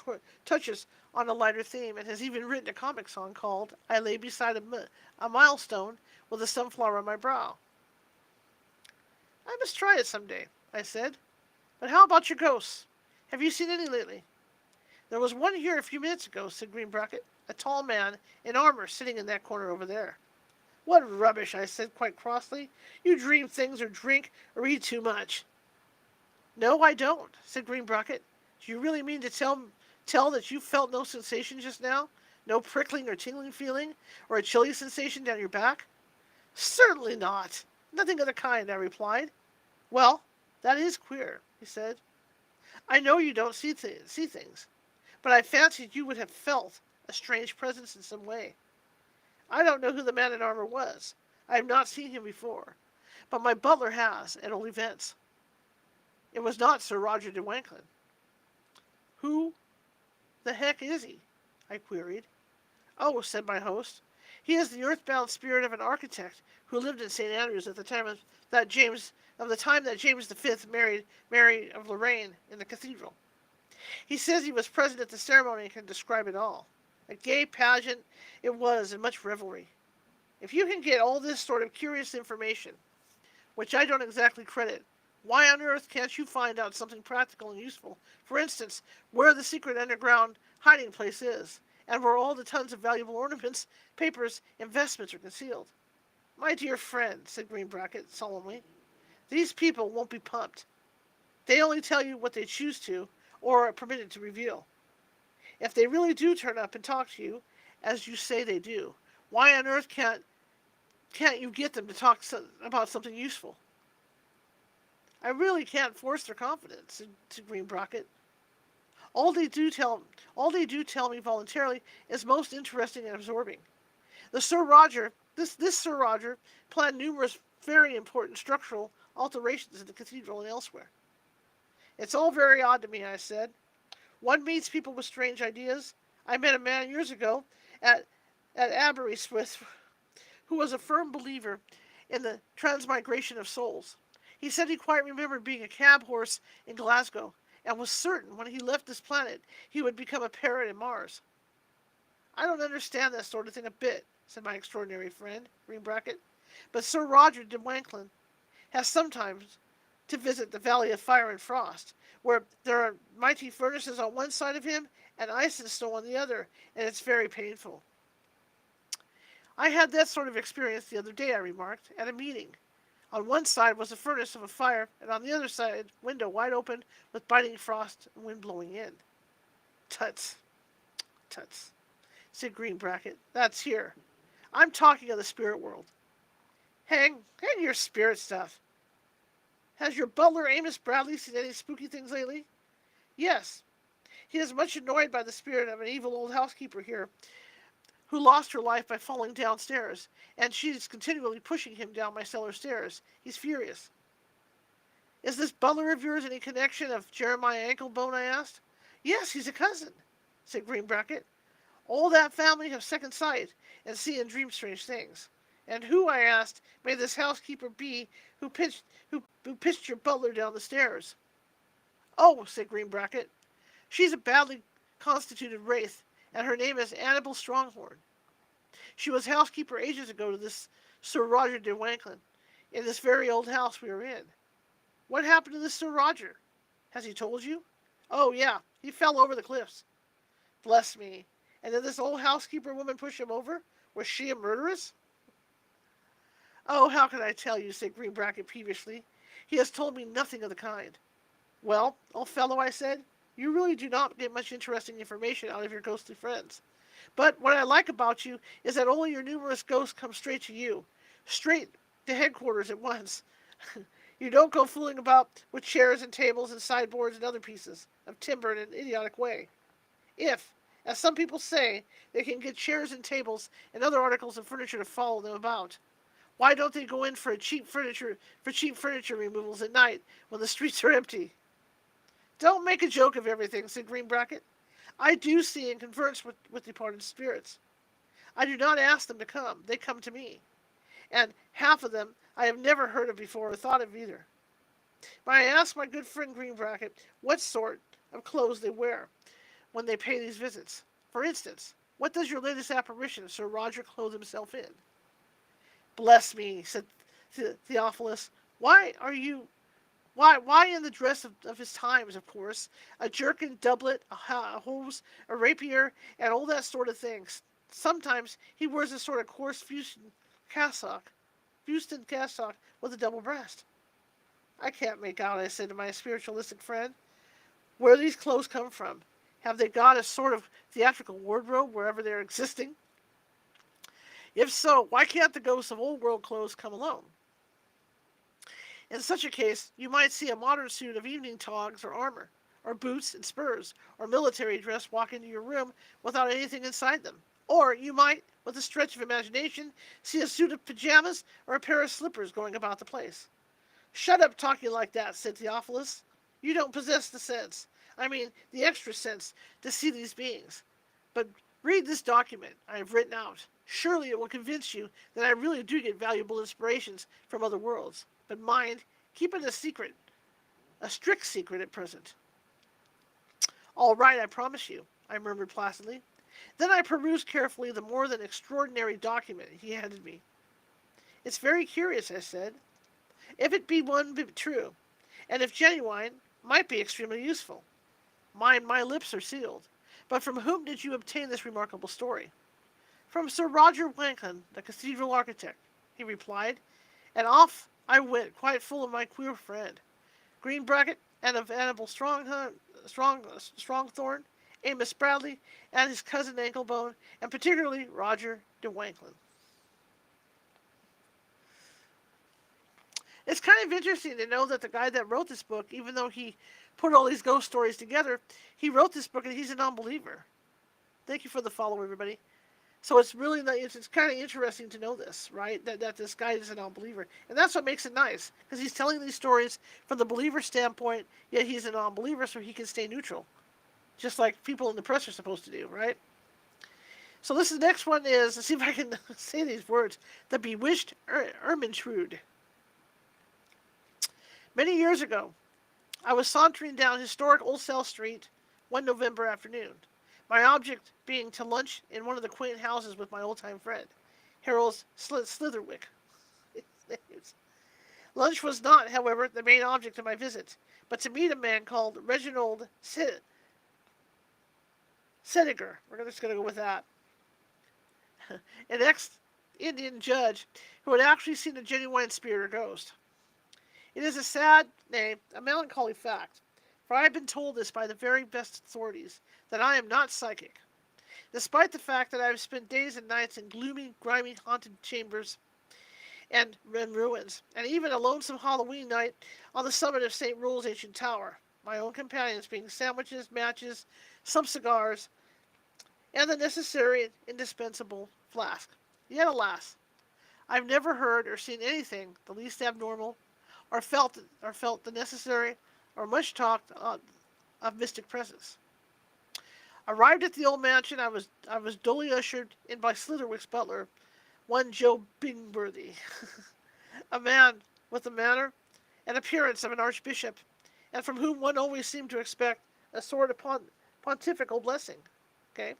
touches on a lighter theme and has even written a comic song called I Lay Beside a Milestone with a Sunflower on My Brow. I must try it someday, I said. But how about your ghosts? Have you seen any lately? There was one here a few minutes ago, said Greenbracket, a tall man in armor sitting in that corner over there. What rubbish, I said quite crossly. You dream things or drink or eat too much. No, I don't, said Greenbracket. Do you really mean to tell that you felt no sensation just now? No prickling or tingling feeling, or a chilly sensation down your back? Certainly not. Nothing of the kind, I replied. Well, that is queer, he said. I know you don't see things, but I fancied you would have felt a strange presence in some way. I don't know who the man in armor was. I have not seen him before, but my butler has, at all events. It was not Sir Roger de Wanklyn. Who the heck is he? I queried. Oh, said my host, he is the earthbound spirit of an architect who lived in St. Andrews at the time that James V married Mary of Lorraine in the Cathedral. He says he was present at the ceremony and can describe it all. A gay pageant it was, and much revelry. If you can get all this sort of curious information, which I don't exactly credit Why on earth can't you find out something practical and useful? For instance, where the secret underground hiding place is, and where all the tons of valuable ornaments, papers, investments are concealed. My dear friend, said Green Bracket solemnly, these people won't be pumped. They only tell you what they choose to, or are permitted to reveal. If they really do turn up and talk to you, as you say they do, why on earth can't you get them to talk about something useful? I really can't force their confidence, said Green Bracket. All they do tell me voluntarily is most interesting and absorbing. This Sir Roger planned numerous very important structural alterations in the cathedral and elsewhere. It's all very odd to me, I said. One meets people with strange ideas. I met a man years ago at Aberystwyth who was a firm believer in the transmigration of souls. He said he quite remembered being a cab horse in Glasgow, and was certain when he left this planet he would become a parrot in Mars. I don't understand that sort of thing a bit, said my extraordinary friend, Green Bracket, but Sir Roger de Wanklyn has sometimes to visit the Valley of Fire and Frost, where there are mighty furnaces on one side of him and ice and snow on the other, and it's very painful. I had that sort of experience the other day, I remarked, at a meeting. On one side was the furnace of a fire, and on the other side, window wide open, with biting frost and wind blowing in. Tuts, tuts, said Green Bracket. That's here. I'm talking of the spirit world. Hang your spirit stuff. Has your butler Amos Bradley seen any spooky things lately? Yes. He is much annoyed by the spirit of an evil old housekeeper here, who lost her life by falling downstairs, and she's continually pushing him down my cellar stairs. He's furious. Is this butler of yours any connection of Jeremiah Anklebone, I asked. Yes, he's a cousin, said Green Bracket. All that family have second sight, and see and dream strange things. And who, I asked, may this housekeeper be who pitched your butler down the stairs? Oh, said Green Bracket, she's a badly constituted wraith, and her name is Annabel Stronghorn. She was housekeeper ages ago to this Sir Roger de Wanklyn, in this very old house we are in. What happened to this Sir Roger? Has he told you? Oh, yeah, he fell over the cliffs. Bless me. And did this old housekeeper woman push him over? Was she a murderess? Oh, how can I tell you, said Green Bracket peevishly. He has told me nothing of the kind. Well, old fellow, I said, you really do not get much interesting information out of your ghostly friends. But what I like about you is that all your numerous ghosts come straight to you, straight to headquarters at once. You don't go fooling about with chairs and tables and sideboards and other pieces of timber in an idiotic way. If, as some people say, they can get chairs and tables and other articles of furniture to follow them about, why don't they go in for cheap furniture removals at night when the streets are empty? Don't make a joke of everything, said Green Bracket. I do see and converse with departed spirits. I do not ask them to come. They come to me. And half of them I have never heard of before or thought of either. But I ask my good friend Green Bracket what sort of clothes they wear when they pay these visits. For instance, what does your latest apparition, Sir Roger, clothe himself in? Bless me, said Theophilus. Why in the dress of his times, of course, a jerkin, doublet, a hose, a rapier, and all that sort of thing. Sometimes he wears a sort of coarse fustian cassock with a double breast. I can't make out, I said to my spiritualistic friend, where these clothes come from. Have they got a sort of theatrical wardrobe wherever they're existing? If so, why can't the ghosts of old world clothes come alone? In such a case, you might see a modern suit of evening togs or armor, or boots and spurs, or military dress walk into your room without anything inside them. Or you might, with a stretch of imagination, see a suit of pajamas or a pair of slippers going about the place. Shut up talking like that, said Theophilus. You don't possess the sense, the extra sense, to see these beings. But read this document I have written out. Surely it will convince you that I really do get valuable inspirations from other worlds. But mind, keep it a strict secret at present. All right, I promise you, I murmured placidly. Then I perused carefully the more than extraordinary document he handed me. It's very curious, I said. If it be one bit true, and if genuine, might be extremely useful. My lips are sealed. But from whom did you obtain this remarkable story? From Sir Roger Wanklyn, the cathedral architect, he replied, and off I went, quite full of my queer friend, Green Bracket, and of Annabel Strongthorn, Amos Bradley, and his cousin Anklebone, and particularly Roger de Wanklyn. It's kind of interesting to know that the guy that wrote this book, even though he put all these ghost stories together, he wrote this book and he's a non-believer. Thank you for the follow, everybody. So it's really it's kind of interesting to know this, right? That this guy is a non-believer, and that's what makes it nice, because he's telling these stories from the believer standpoint, yet he's a non-believer, so he can stay neutral, just like people in the press are supposed to do, right? So the next one is, let's see if I can say these words: the bewitched Ermintrude. Many years ago, I was sauntering down historic Old South Street one November afternoon, my object being to lunch in one of the quaint houses with my old-time friend, Harold Slitherwick. Lunch was not, however, the main object of my visit, but to meet a man called Reginald Sediger. We're just going to go with that. An ex-Indian judge who had actually seen a genuine spirit or ghost. It is a sad, nay, a melancholy fact, for I have been told this by the very best authorities, that I am not psychic, despite the fact that I have spent days and nights in gloomy, grimy, haunted chambers and ruins, and even a lonesome Halloween night on the summit of St. Rule's ancient tower, my own companions being sandwiches, matches, some cigars, and the necessary and indispensable flask. Yet, alas, I've never heard or seen anything the least abnormal, or felt the necessary or much talked of mystic presence. Arrived at the old mansion, I was duly ushered in by Slitherwick's butler, one Joe Bingworthy, a man with the manner and appearance of an archbishop, and from whom one always seemed to expect a sort of pontifical blessing. Okay,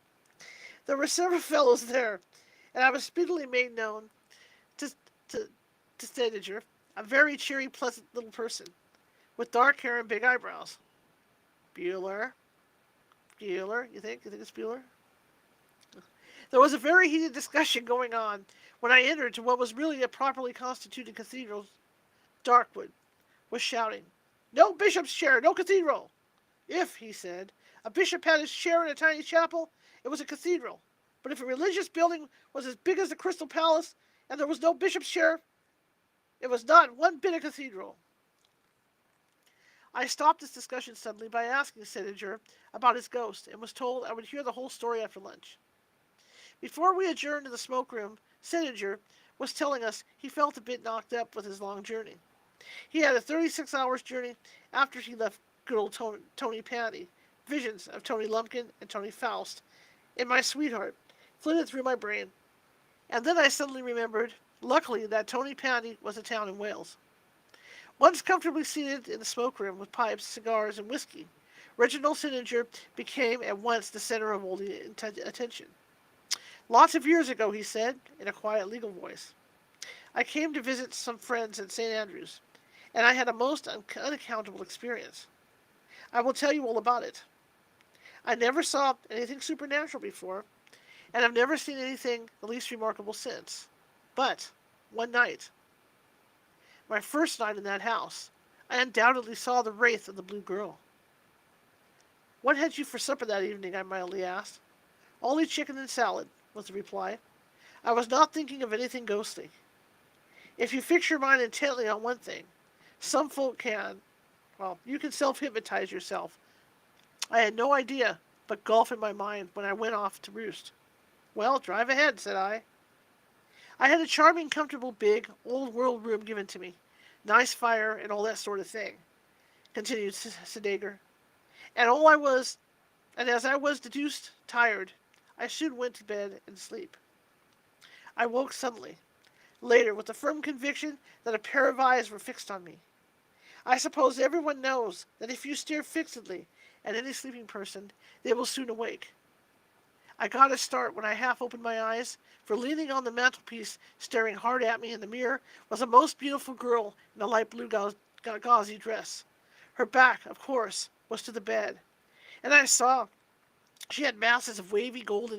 there were several fellows there, and I was speedily made known to Stediger, a very cheery, pleasant little person, with dark hair and big eyebrows. Bueller? You think it's Bueller? There was a very heated discussion going on when I entered to what was really a properly constituted cathedral. Darkwood was shouting, "No bishop's chair, no cathedral!" If, he said, a bishop had his chair in a tiny chapel, it was a cathedral. But if a religious building was as big as the Crystal Palace and there was no bishop's chair, it was not one bit a cathedral. I stopped this discussion suddenly by asking Stediger about his ghost, and was told I would hear the whole story after lunch. Before we adjourned to the smoke room, Stediger was telling us he felt a bit knocked up with his long journey. He had a 36-hour journey after he left good old Tony Pandy. Visions of Tony Lumpkin and Tony Faust and my sweetheart flitted through my brain. And then I suddenly remembered, luckily, that Tony Pandy was a town in Wales. Once comfortably seated in the smoke room with pipes, cigars, and whiskey, Reginald Stediger became at once the center of all the attention. Lots of years ago, he said, in a quiet legal voice, I came to visit some friends at St. Andrews, and I had a most unaccountable experience. I will tell you all about it. I never saw anything supernatural before, and I've never seen anything the least remarkable since. But, one night, my first night in that house, I undoubtedly saw the wraith of the blue girl. What had you for supper that evening? I mildly asked. Only chicken and salad, was the reply. I was not thinking of anything ghostly. If you fix your mind intently on one thing, some folk can, you can self-hypnotize yourself. I had no idea but golf in my mind when I went off to roost. Well, drive ahead, said I. I had a charming, comfortable, big, old-world room given to me. Nice fire and all that sort of thing, continued Stediger. And as I was deuced tired, I soon went to bed and sleep. I woke suddenly, later, with the firm conviction that a pair of eyes were fixed on me. I suppose everyone knows that if you stare fixedly at any sleeping person, they will soon awake. I got a start when I half opened my eyes, for leaning on the mantelpiece, staring hard at me in the mirror, was a most beautiful girl in a light blue gauzy dress, Her back, of course, was to the bed, and I saw she had masses of wavy golden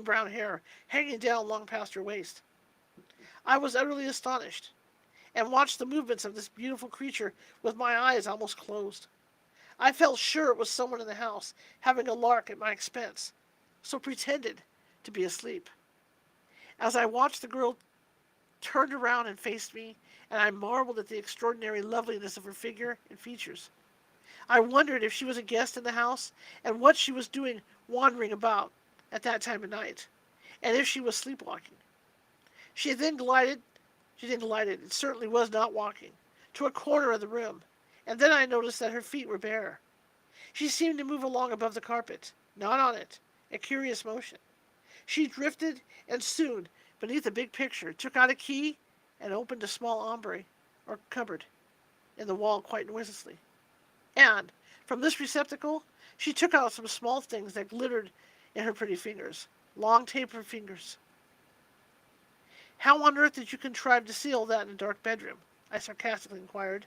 brown hair, hanging down long past her waist. I was utterly astonished, and watched the movements of this beautiful creature with my eyes almost closed. I felt sure it was someone in the house having a lark at my expense, so pretended to be asleep. As I watched, the girl turned around and faced me, and I marveled at the extraordinary loveliness of her figure and features. I wondered if she was a guest in the house, and what she was doing wandering about at that time of night, and if she was sleepwalking. She then glided, it certainly was not walking, to a corner of the room, and then I noticed that her feet were bare. She seemed to move along above the carpet, not on it, a curious motion. She drifted, and soon, beneath a big picture, took out a key and opened a small ombre, or cupboard, in the wall quite noiselessly. And, from this receptacle, she took out some small things that glittered in her pretty fingers, long tapered fingers. "How on earth did you contrive to see all that in a dark bedroom?" I sarcastically inquired.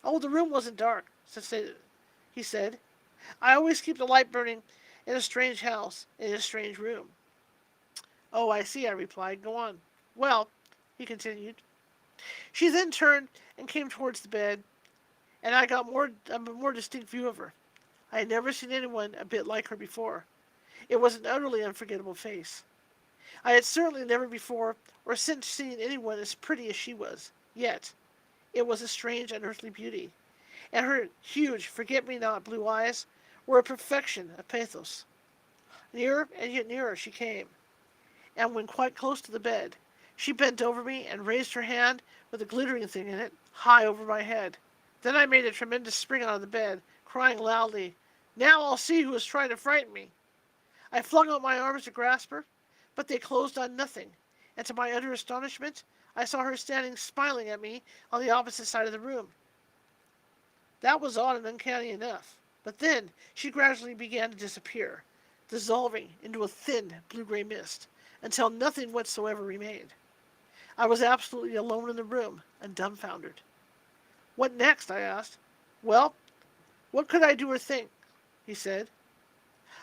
"Oh, the room wasn't dark," he said. "I always keep the light burning in a strange house, in a strange room." "Oh, I see," I replied. "Go on." "Well," he continued, "she then turned and came towards the bed, and I got a more distinct view of her. I had never seen anyone a bit like her before. It was an utterly unforgettable face. I had certainly never before or since seen anyone as pretty as she was. Yet, it was a strange, unearthly beauty, and her huge, forget-me-not blue eyes were a perfection of pathos. Nearer and yet nearer she came, and when quite close to the bed, she bent over me and raised her hand with a glittering thing in it, high over my head. Then I made a tremendous spring out of the bed, crying loudly, 'Now I'll see who is trying to frighten me!' I flung out my arms to grasp her, but they closed on nothing, and to my utter astonishment, I saw her standing smiling at me on the opposite side of the room. That was odd and uncanny enough, but then she gradually began to disappear, dissolving into a thin blue-gray mist, until nothing whatsoever remained. I was absolutely alone in the room, and dumbfounded. 'What next?' I asked. 'Well, what could I do or think?' he said.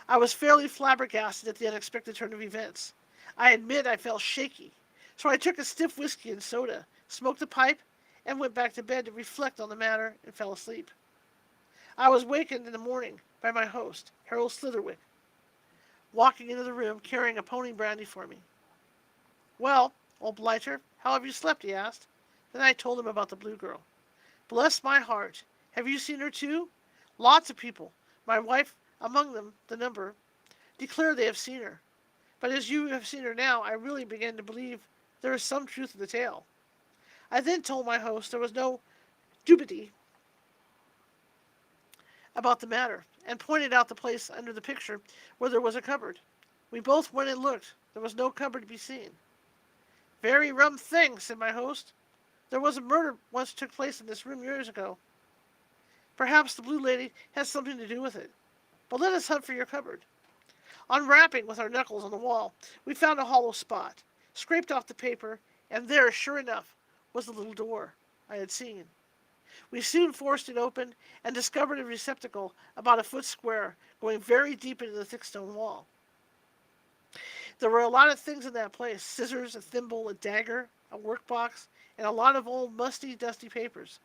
I was fairly flabbergasted at the unexpected turn of events. I admit I felt shaky, so I took a stiff whiskey and soda, smoked a pipe, and went back to bed to reflect on the matter, and fell asleep. I was wakened in the morning by my host, Harold Slitherwick, walking into the room carrying a pony brandy for me. 'Well, old blighter, how have you slept?' he asked. Then I told him about the blue girl. 'Bless my heart! Have you seen her too? Lots of people, my wife among them the number, declare they have seen her. But as you have seen her now, I really begin to believe there is some truth in the tale.' I then told my host there was no dubity about the matter, and pointed out the place under the picture where there was a cupboard. We both went and looked. There was no cupboard to be seen. 'Very rum thing,' said my host. 'There was a murder once took place in this room years ago. Perhaps the blue lady has something to do with it. But let us hunt for your cupboard.' Unwrapping with our knuckles on the wall, we found a hollow spot, scraped off the paper, and there, sure enough, was the little door I had seen. We soon forced it open and discovered a receptacle about a foot square, going very deep into the thick stone wall. There were a lot of things in that place: scissors, a thimble, a dagger, a workbox, and a lot of old musty, dusty papers.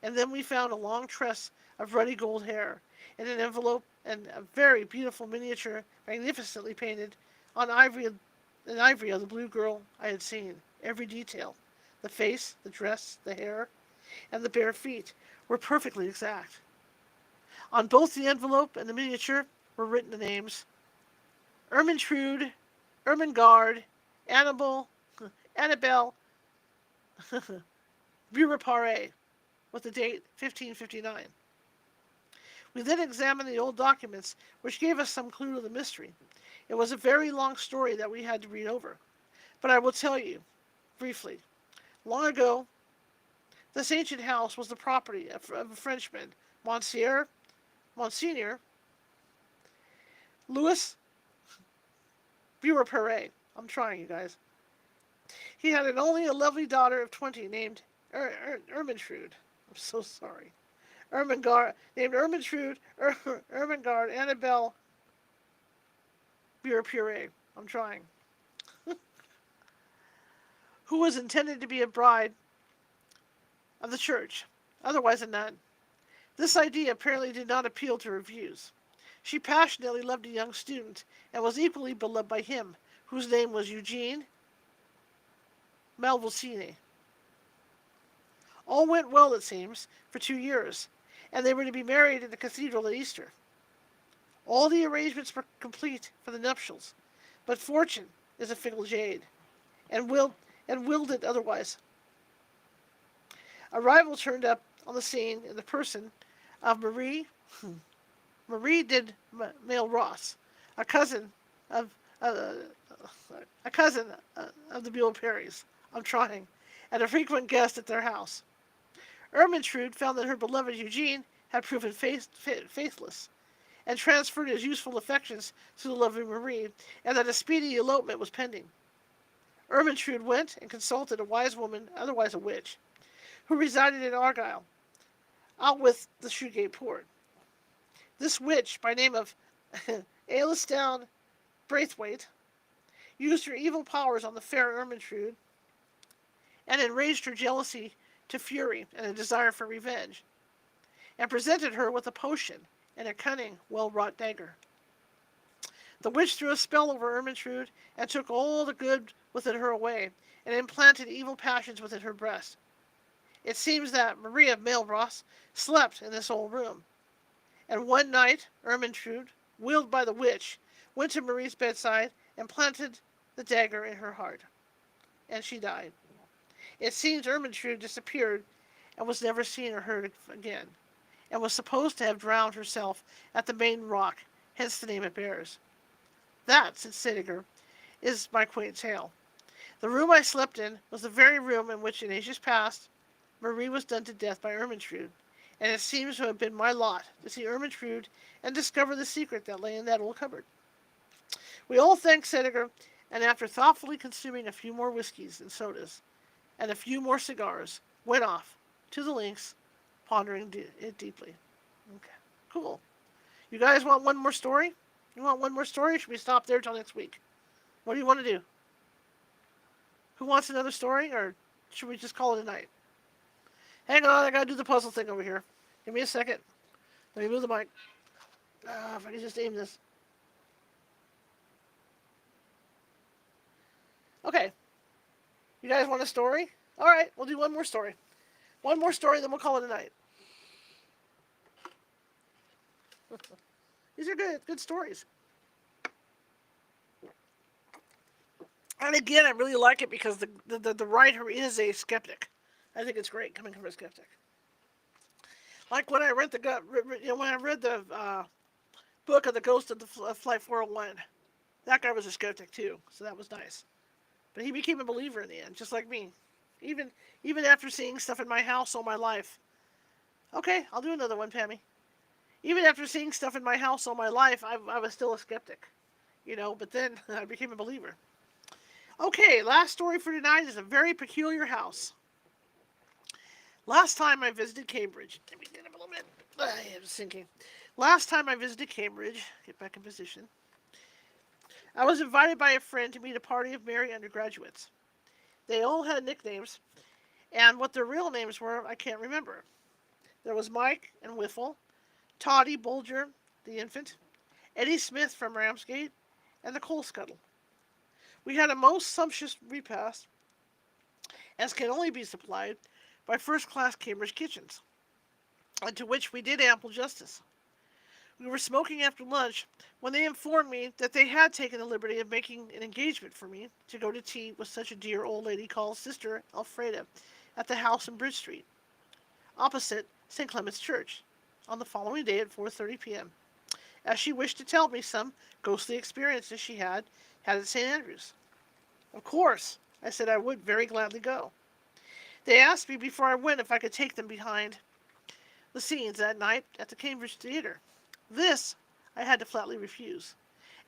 And then we found a long tress of ruddy gold hair, in an envelope, and a very beautiful miniature, magnificently painted, on ivory of the blue girl I had seen. Every detail, the face, the dress, the hair, and the bare feet, were perfectly exact. On both the envelope and the miniature were written the names Ermentrude, Ermengarde, Annabelle Burapare, with the date 1559. We then examined the old documents, which gave us some clue to the mystery. It was a very long story that we had to read over, but I will tell you, briefly. Long ago, this ancient house was the property of a Frenchman, Monsieur Louis Burapare. I'm trying, you guys. He had only a lovely daughter of 20 named Ermentrude. I'm so sorry. Ermengarde, named Ermentrude, Ermengarde, Annabelle Puree. I'm trying. Who was intended to be a bride of the church, otherwise a nun. This idea apparently did not appeal to her views. She passionately loved a young student and was equally beloved by him, whose name was Eugene Malvolsini. All went well, it seems, for 2 years, and they were to be married in the cathedral at Easter. All the arrangements were complete for the nuptials, but fortune is a fickle jade, and willed it otherwise. A rival turned up on the scene in the person of Marie did Mail Ross, a cousin of uh, the Buell Perrys. I'm trying, and a frequent guest at their house. Ermentrude found that her beloved Eugene had proven faithless, and transferred his youthful affections to the lovely Marie, and that a speedy elopement was pending. Ermentrude went and consulted a wise woman, otherwise a witch, who resided in Argyle, out with the Shoegate port. This witch, by name of Ailistown Braithwaite, used her evil powers on the fair Ermentrude, and enraged her jealousy to fury and a desire for revenge, and presented her with a potion and a cunning, well-wrought dagger. The witch threw a spell over Ermentrude and took all the good within her away, and implanted evil passions within her breast. It seems that Maria of Mailross slept in this old room, and one night Ermentrude, willed by the witch, went to Marie's bedside and planted the dagger in her heart, and she died. It seems Ermentrude disappeared and was never seen or heard again, and was supposed to have drowned herself at the main rock, hence the name it bears. That, said Sediger, is my quaint tale. The room I slept in was the very room in which in ages past Marie was done to death by Ermentrude, and it seems to have been my lot to see Ermentrude and discover the secret that lay in that old cupboard. We all thanked Sediger, and after thoughtfully consuming a few more whiskeys and sodas, and a few more cigars, went off to the links, pondering it deeply. Okay, cool. You guys want one more story? You want one more story? Or should we stop there till next week? What do you want to do? Who wants another story, or should we just call it a night? Hang on, I gotta do the puzzle thing over here. Give me a second. Let me move the mic. If I can just aim this. Okay. You guys want a story? Alright, we'll do one more story. One more story, then we'll call it a night. These are good stories. And again, I really like it because the writer is a skeptic. I think it's great coming from a skeptic. Like when I read the book of the Ghost of the Flight 401, that guy was a skeptic too, so that was nice. But he became a believer in the end, just like me. Even after seeing stuff in my house all my life. Okay, I'll do another one, Pammy. Even after seeing stuff in my house all my life, I was still a skeptic. But then I became a believer. Okay, last story for tonight is a very peculiar house. Last time I visited Cambridge. Let me get up a little bit. I am sinking. Last time I visited Cambridge, get back in position, I was invited by a friend to meet a party of merry undergraduates. They all had nicknames, and what their real names were, I can't remember. There was Mike and Whiffle, Toddy Bolger, the infant, Eddie Smith from Ramsgate, and the Coal Scuttle. We had a most sumptuous repast, as can only be supplied by first-class Cambridge kitchens, and to which we did ample justice. We were smoking after lunch when they informed me that they had taken the liberty of making an engagement for me to go to tea with such a dear old lady called Sister Elfreda at the house in Bridge Street, opposite St. Clement's Church, on the following day at 4:30 p.m., as she wished to tell me some ghostly experiences she had at St. Andrews. Of course, I said I would very gladly go. They asked me before I went if I could take them behind the scenes that night at the Cambridge Theatre. This I had to flatly refuse,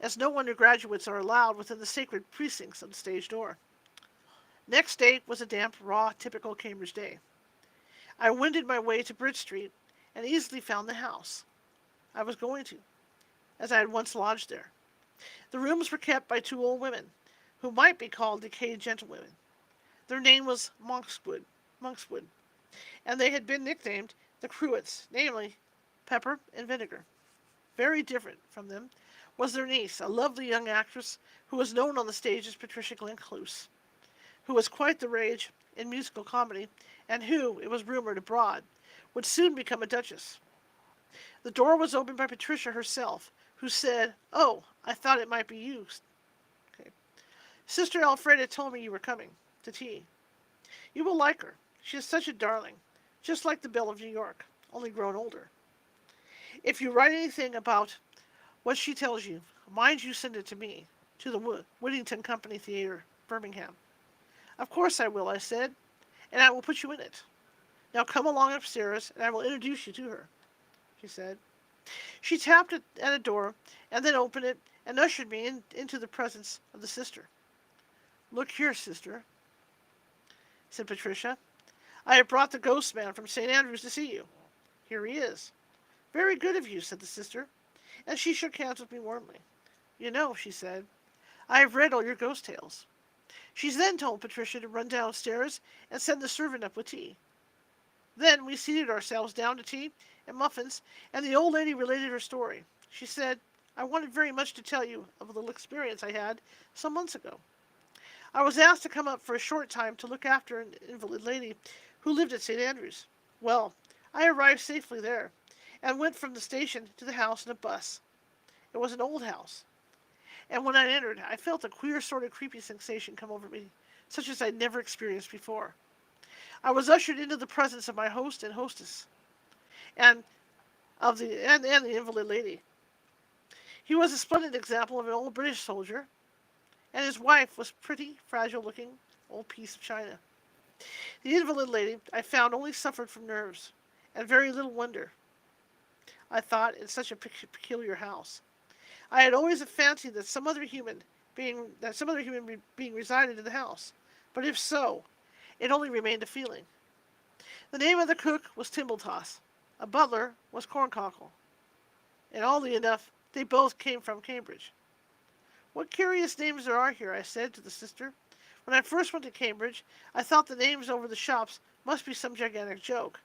as no undergraduates are allowed within the sacred precincts of the stage door. Next day was a damp, raw, typical Cambridge day. I wended my way to Bridge Street, and easily found the house I was going to, as I had once lodged there. The rooms were kept by two old women, who might be called decayed gentlewomen. Their name was Monkswood, and they had been nicknamed the Cruets, namely, pepper and vinegar. Very different from them was their niece, a lovely young actress who was known on the stage as Patricia Glencluse, who was quite the rage in musical comedy, and who, it was rumored abroad, would soon become a duchess. The door was opened by Patricia herself, who said, "Oh, I thought it might be you." Okay. "Sister Elfreda told me you were coming to tea. You will like her. She is such a darling, just like the Belle of New York, only grown older. If you write anything about what she tells you, mind you send it to me, to the Whittington Company Theatre, Birmingham." "Of course I will," I said, "and I will put you in it. Now come along upstairs, and I will introduce you to her," she said. She tapped at a door, and then opened it, and ushered me into the presence of the sister. "Look here, sister," said Patricia. "I have brought the ghost man from St. Andrews to see you. Here he is." "Very good of you," said the sister, and she shook hands with me warmly. "You know," she said, "I have read all your ghost tales." She then told Patricia to run downstairs and send the servant up with tea. Then we seated ourselves down to tea and muffins, and the old lady related her story. She said, "I wanted very much to tell you of a little experience I had some months ago. I was asked to come up for a short time to look after an invalid lady who lived at St. Andrews. Well, I arrived safely there, and went from the station to the house in a bus. It was an old house, and when I entered, I felt a queer sort of creepy sensation come over me, such as I'd never experienced before. I was ushered into the presence of my host and hostess, and the invalid lady. He was a splendid example of an old British soldier, and his wife was pretty, fragile-looking old piece of china. The invalid lady, I found, only suffered from nerves, and very little wonder, I thought, in such a peculiar house. I had always fancied that some other human being resided in the house, but if so, it only remained a feeling. The name of the cook was Timbletoss. A butler was Corncockle. And oddly enough, they both came from Cambridge. "What curious names there are here," I said to the sister. "When I first went to Cambridge, I thought the names over the shops must be some gigantic joke.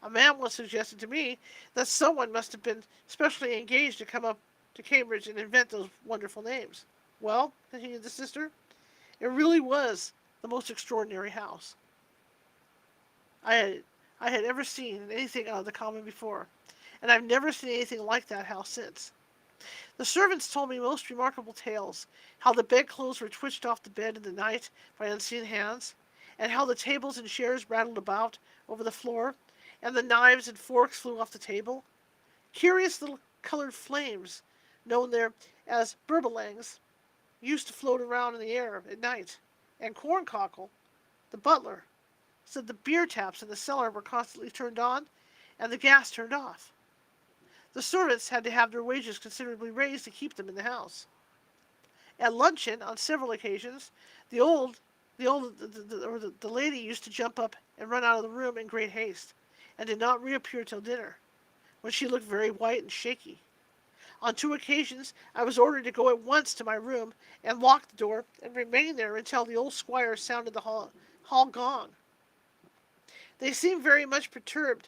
A man once suggested to me that someone must have been specially engaged to come up to Cambridge and invent those wonderful names. Well," continued the sister, "it really was the most extraordinary house I had ever seen anything out of the common before, and I've never seen anything like that house since. The servants told me most remarkable tales, how the bedclothes were twitched off the bed in the night by unseen hands, and how the tables and chairs rattled about over the floor, and the knives and forks flew off the table. Curious little colored flames, known there as burbelangs, used to float around in the air at night, and Corncockle, the butler, said the beer taps in the cellar were constantly turned on and the gas turned off. The servants had to have their wages considerably raised to keep them in the house. At luncheon, on several occasions, the lady used to jump up and run out of the room in great haste, and did not reappear till dinner, when she looked very white and shaky. On 2 occasions I was ordered to go at once to my room and lock the door and remain there until the old squire sounded the hall gong. They seemed very much perturbed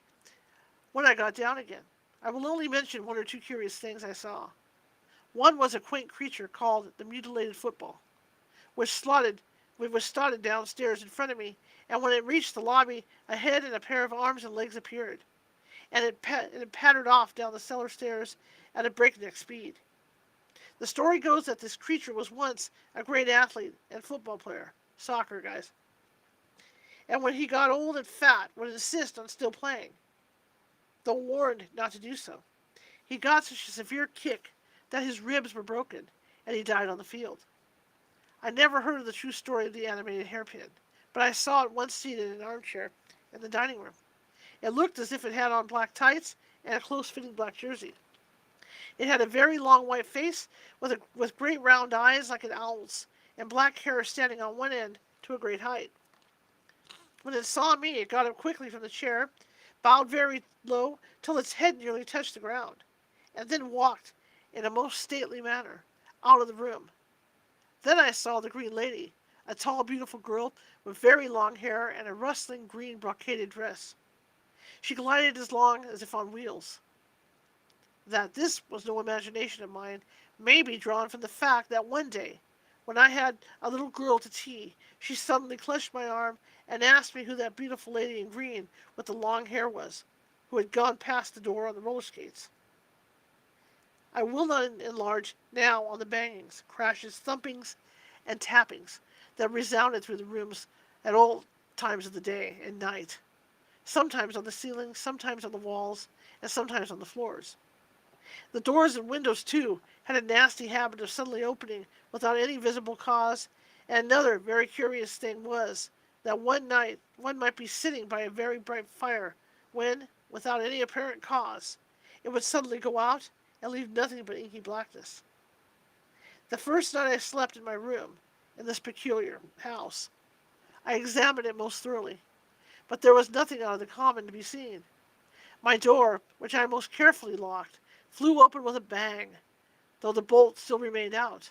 when I got down again. I will only mention 1 or 2 curious things I saw. One was a quaint creature called the mutilated football, which was started downstairs in front of me, and when it reached the lobby, a head and a pair of arms and legs appeared, and it pattered off down the cellar stairs at a breakneck speed. The story goes that this creature was once a great athlete and football player, soccer guys, and when he got old and fat would insist on still playing, though warned not to do so. He got such a severe kick that his ribs were broken, and he died on the field. I never heard of the true story of the animated hairpin, but I saw it once seated in an armchair in the dining room. It looked as if it had on black tights and a close-fitting black jersey. It had a very long white face with great round eyes like an owl's, and black hair standing on one end to a great height. When it saw me, it got up quickly from the chair, bowed very low till its head nearly touched the ground, and then walked in a most stately manner out of the room. Then I saw the Green Lady, a tall, beautiful girl with very long hair and a rustling green brocaded dress. She glided as long as if on wheels. That this was no imagination of mine may be drawn from the fact that one day, when I had a little girl to tea, she suddenly clutched my arm and asked me who that beautiful lady in green with the long hair was, who had gone past the door on the roller skates. I will not enlarge now on the bangings, crashes, thumpings, and tappings that resounded through the rooms at all times of the day and night, sometimes on the ceiling, sometimes on the walls, and sometimes on the floors. The doors and windows, too, had a nasty habit of suddenly opening without any visible cause, and another very curious thing was that one night one might be sitting by a very bright fire when, without any apparent cause, it would suddenly go out and leave nothing but inky blackness. The first night I slept in my room in this peculiar house, I examined it most thoroughly, but there was nothing out of the common to be seen. My door, which I most carefully locked, flew open with a bang, though the bolt still remained out.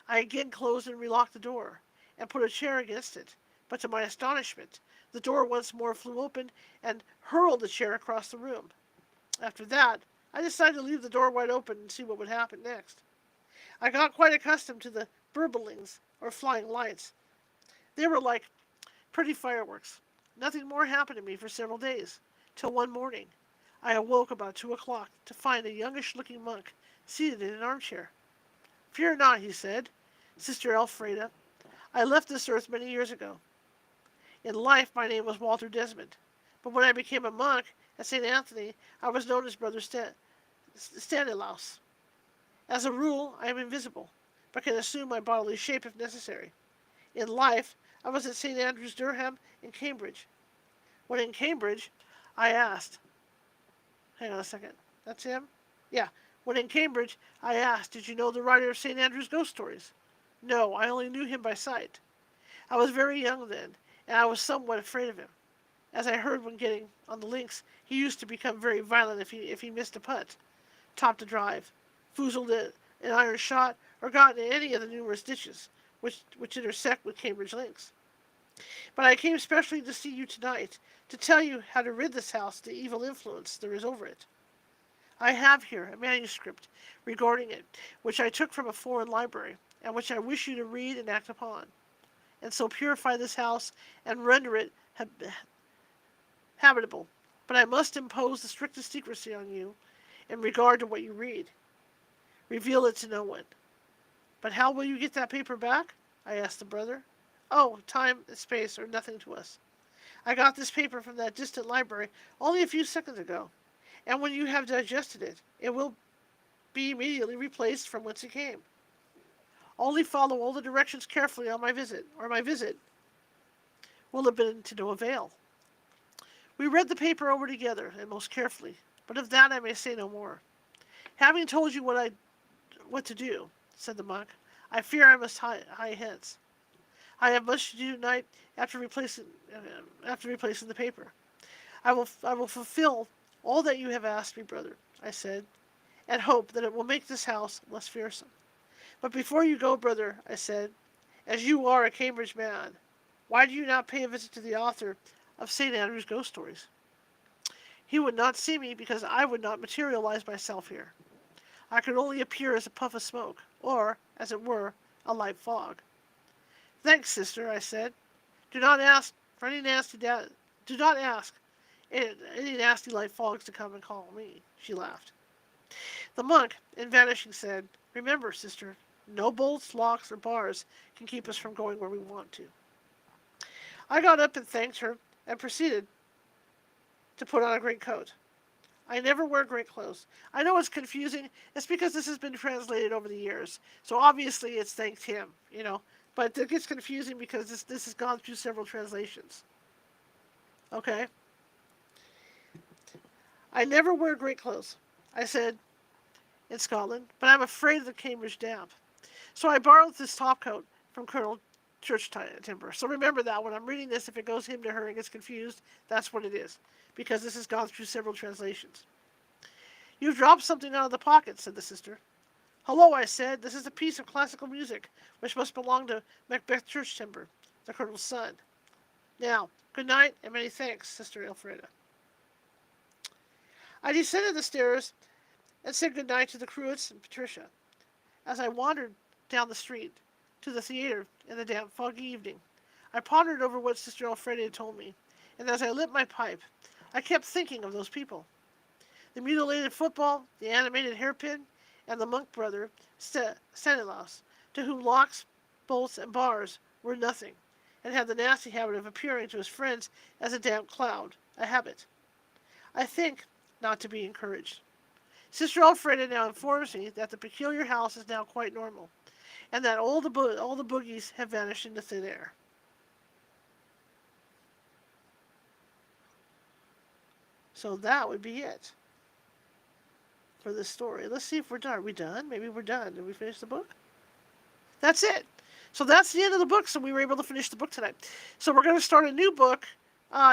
I again closed and relocked the door, and put a chair against it, but to my astonishment, the door once more flew open and hurled the chair across the room. After that, I decided to leave the door wide open and see what would happen next. I got quite accustomed to the burblings, or flying lights. They were like pretty fireworks. Nothing more happened to me for several days, till one morning I awoke about 2 o'clock to find a youngish-looking monk seated in an armchair. "Fear not," he said, "Sister Elfreda. I left this earth many years ago. In life my name was Walter Desmond, but when I became a monk at St. Anthony I was known as Brother Stanislaus. As a rule I am invisible, but can assume my bodily shape if necessary. In life I was at St. Andrew's, Durham, in Cambridge. When in Cambridge I asked, hang on a second, that's him? Yeah. When in Cambridge, I asked, did you know the writer of St. Andrew's ghost stories? No, I only knew him by sight. I was very young then, and I was somewhat afraid of him. As I heard when getting on the links, he used to become very violent if he missed a putt, topped a drive, foozled an iron shot, or got in any of the numerous ditches which intersect with Cambridge links. But I came specially to see you tonight, to tell you how to rid this house of the evil influence there is over it. I have here a manuscript regarding it, which I took from a foreign library, and which I wish you to read and act upon, and so purify this house and render it habitable. But I must impose the strictest secrecy on you in regard to what you read. Reveal it to no one. But how will you get that paper back? I asked the brother. Oh, time and space are nothing to us. I got this paper from that distant library only a few seconds ago, and when you have digested it, it will be immediately replaced from whence it came. Only follow all the directions carefully on my visit, or my visit will have been to no avail. We read the paper over together, and most carefully, but of that I may say no more. Having told you what to do, said the monk, I fear I must hie hence. I have much to do tonight after replacing the paper. I will fulfill all that you have asked me, brother, I said, and hope that it will make this house less fearsome. But before you go, brother, I said, as you are a Cambridge man, why do you not pay a visit to the author of St. Andrew's ghost stories? He would not see me because I would not materialize myself here. I could only appear as a puff of smoke, or, as it were, a light fog. Thanks, sister, I said. Do not ask any nasty light fogs to come and call me, she laughed. The monk, in vanishing, said, remember, sister, no bolts, locks, or bars can keep us from going where we want to. I got up and thanked her, and proceeded to put on a great coat. I never wear great clothes. I know it's confusing. It's because this has been translated over the years. So obviously it's thanked him, But it gets confusing because this has gone through several translations. Okay? I never wear great clothes, I said, in Scotland, but I'm afraid of the Cambridge damp. So I borrowed this topcoat from Colonel Church Timber. So remember that when I'm reading this, if it goes him to her and gets confused, that's what it is. because this has gone through several translations. You've dropped something out of the pocket, said the sister. Hello, I said. This is a piece of classical music, which must belong to Macbeth Church Timber, the colonel's son. Now, good night, and many thanks, Sister Elfrida. I descended the stairs and said good night to the Cruets and Patricia, as I wandered down the street to the theater in the damp, foggy evening. I pondered over what Sister Elfrida had told me, and as I lit my pipe, I kept thinking of those people. The mutilated football, the animated hairpin, and the monk brother, Stanislaus, to whom locks, bolts, and bars were nothing, and had the nasty habit of appearing to his friends as a damp cloud, a habit. I think not to be encouraged. Sister Elfrida now informs me that the peculiar house is now quite normal, and that all the boogies have vanished into thin air. So that would be it for this story. Let's see if we're done. Are we done? Maybe we're done. Did we finish the book? That's it. So that's the end of the book. So we were able to finish the book tonight. So we're going to start a new book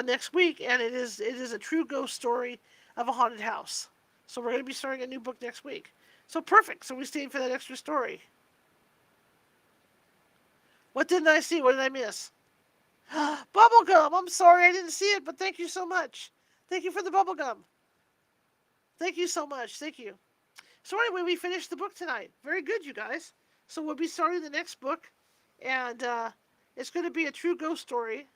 next week, and it is a true ghost story of a haunted house. So we're going to be starting a new book next week. So perfect. So we stayed for that extra story. What didn't I see? What did I miss? Bubblegum. I'm sorry I didn't see it, but thank you so much. Thank you for the bubblegum. Thank you so much. Thank you. So anyway, we finished the book tonight. Very good, you guys. So we'll be starting the next book, and it's going to be a true ghost story.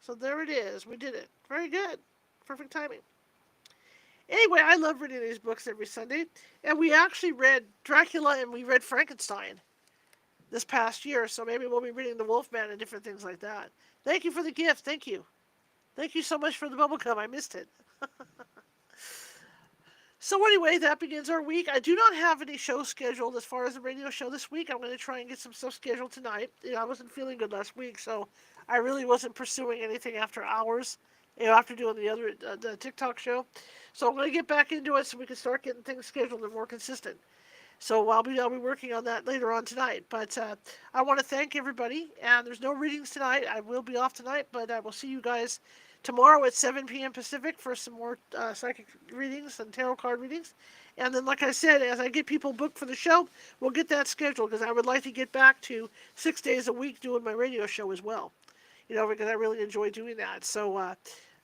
So there it is. We did it. Very good. Perfect timing. Anyway, I love reading these books every Sunday, and we actually read Dracula and we read Frankenstein this past year, so maybe we'll be reading The Wolfman and different things like that. Thank you for the gift. Thank you. Thank you so much for the bubblegum. I missed it. So anyway, that begins our week. I do not have any show scheduled as far as the radio show this week. I'm going to try and get some stuff scheduled tonight. I wasn't feeling good last week, so I really wasn't pursuing anything after hours, after doing the TikTok show. So I'm going to get back into it so we can start getting things scheduled and more consistent. So I'll be working on that later on tonight. But I want to thank everybody. And there's no readings tonight. I will be off tonight, but I will see you guys tomorrow at 7 p.m. Pacific for some more psychic readings and tarot card readings. And then, like I said, as I get people booked for the show, we'll get that scheduled because I would like to get back to 6 days a week doing my radio show as well. Because I really enjoy doing that. So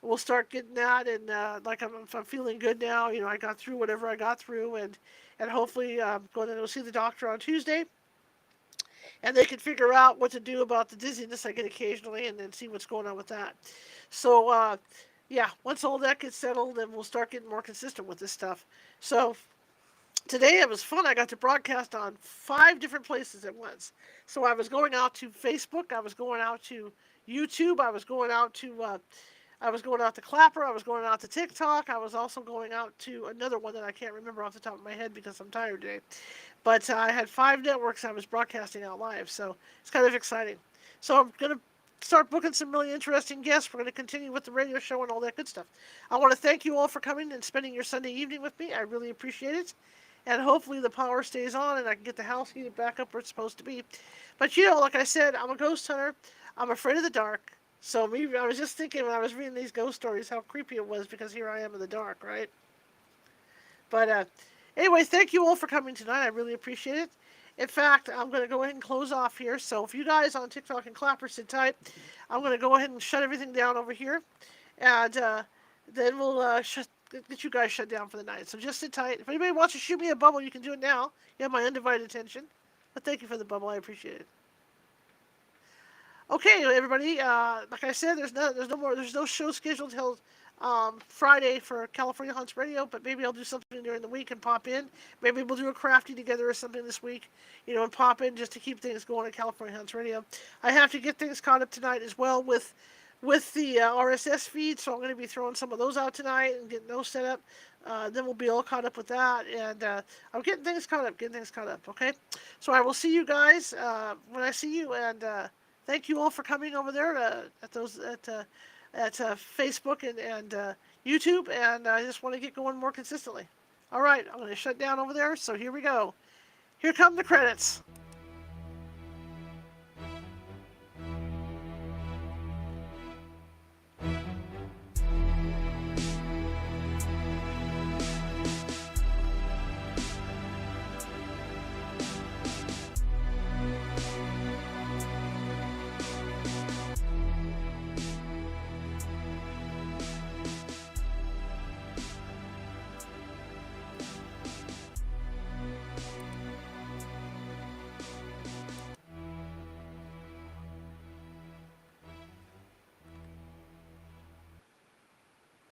we'll start getting that. And like I'm feeling good now. I got through whatever I got through. And hopefully I'm going to go see the doctor on Tuesday. And they can figure out what to do about the dizziness I get occasionally and then see what's going on with that. So, yeah, once all that gets settled, then we'll start getting more consistent with this stuff. So, today it was fun. I got to broadcast on 5 different places at once. So, I was going out to Facebook. I was going out to YouTube. I was going out to Clapper. I was going out to TikTok. I was also going out to another one that I can't remember off the top of my head because I'm tired today. But I had 5 networks I was broadcasting out live, so it's kind of exciting. So I'm going to start booking some really interesting guests. We're going to continue with the radio show and all that good stuff. I want to thank you all for coming and spending your Sunday evening with me. I really appreciate it. And hopefully the power stays on and I can get the house heated back up where it's supposed to be. But, like I said, I'm a ghost hunter. I'm afraid of the dark. So maybe I was just thinking when I was reading these ghost stories how creepy it was because here I am in the dark, right? But anyway, thank you all for coming tonight. I really appreciate it. In fact, I'm going to go ahead and close off here. So if you guys on TikTok and Clapper sit tight, I'm going to go ahead and shut everything down over here. And then we'll get you guys shut down for the night. So just sit tight. If anybody wants to shoot me a bubble, you can do it now. You have my undivided attention. But thank you for the bubble. I appreciate it. Okay, everybody. Like I said, there's no show scheduled till Friday for California Haunts Radio, but maybe I'll do something during the week and pop in. Maybe we'll do a crafty together or something this week, and pop in just to keep things going at California Haunts Radio. I have to get things caught up tonight as well with the RSS feed, so I'm going to be throwing some of those out tonight and getting those set up. Then we'll be all caught up with that, and I'm getting things caught up, okay? So I will see you guys when I see you, and thank you all for coming over there at Facebook and YouTube, and I just want to get going more consistently. All right, I'm going to shut down over there, so here we go. Here come the credits.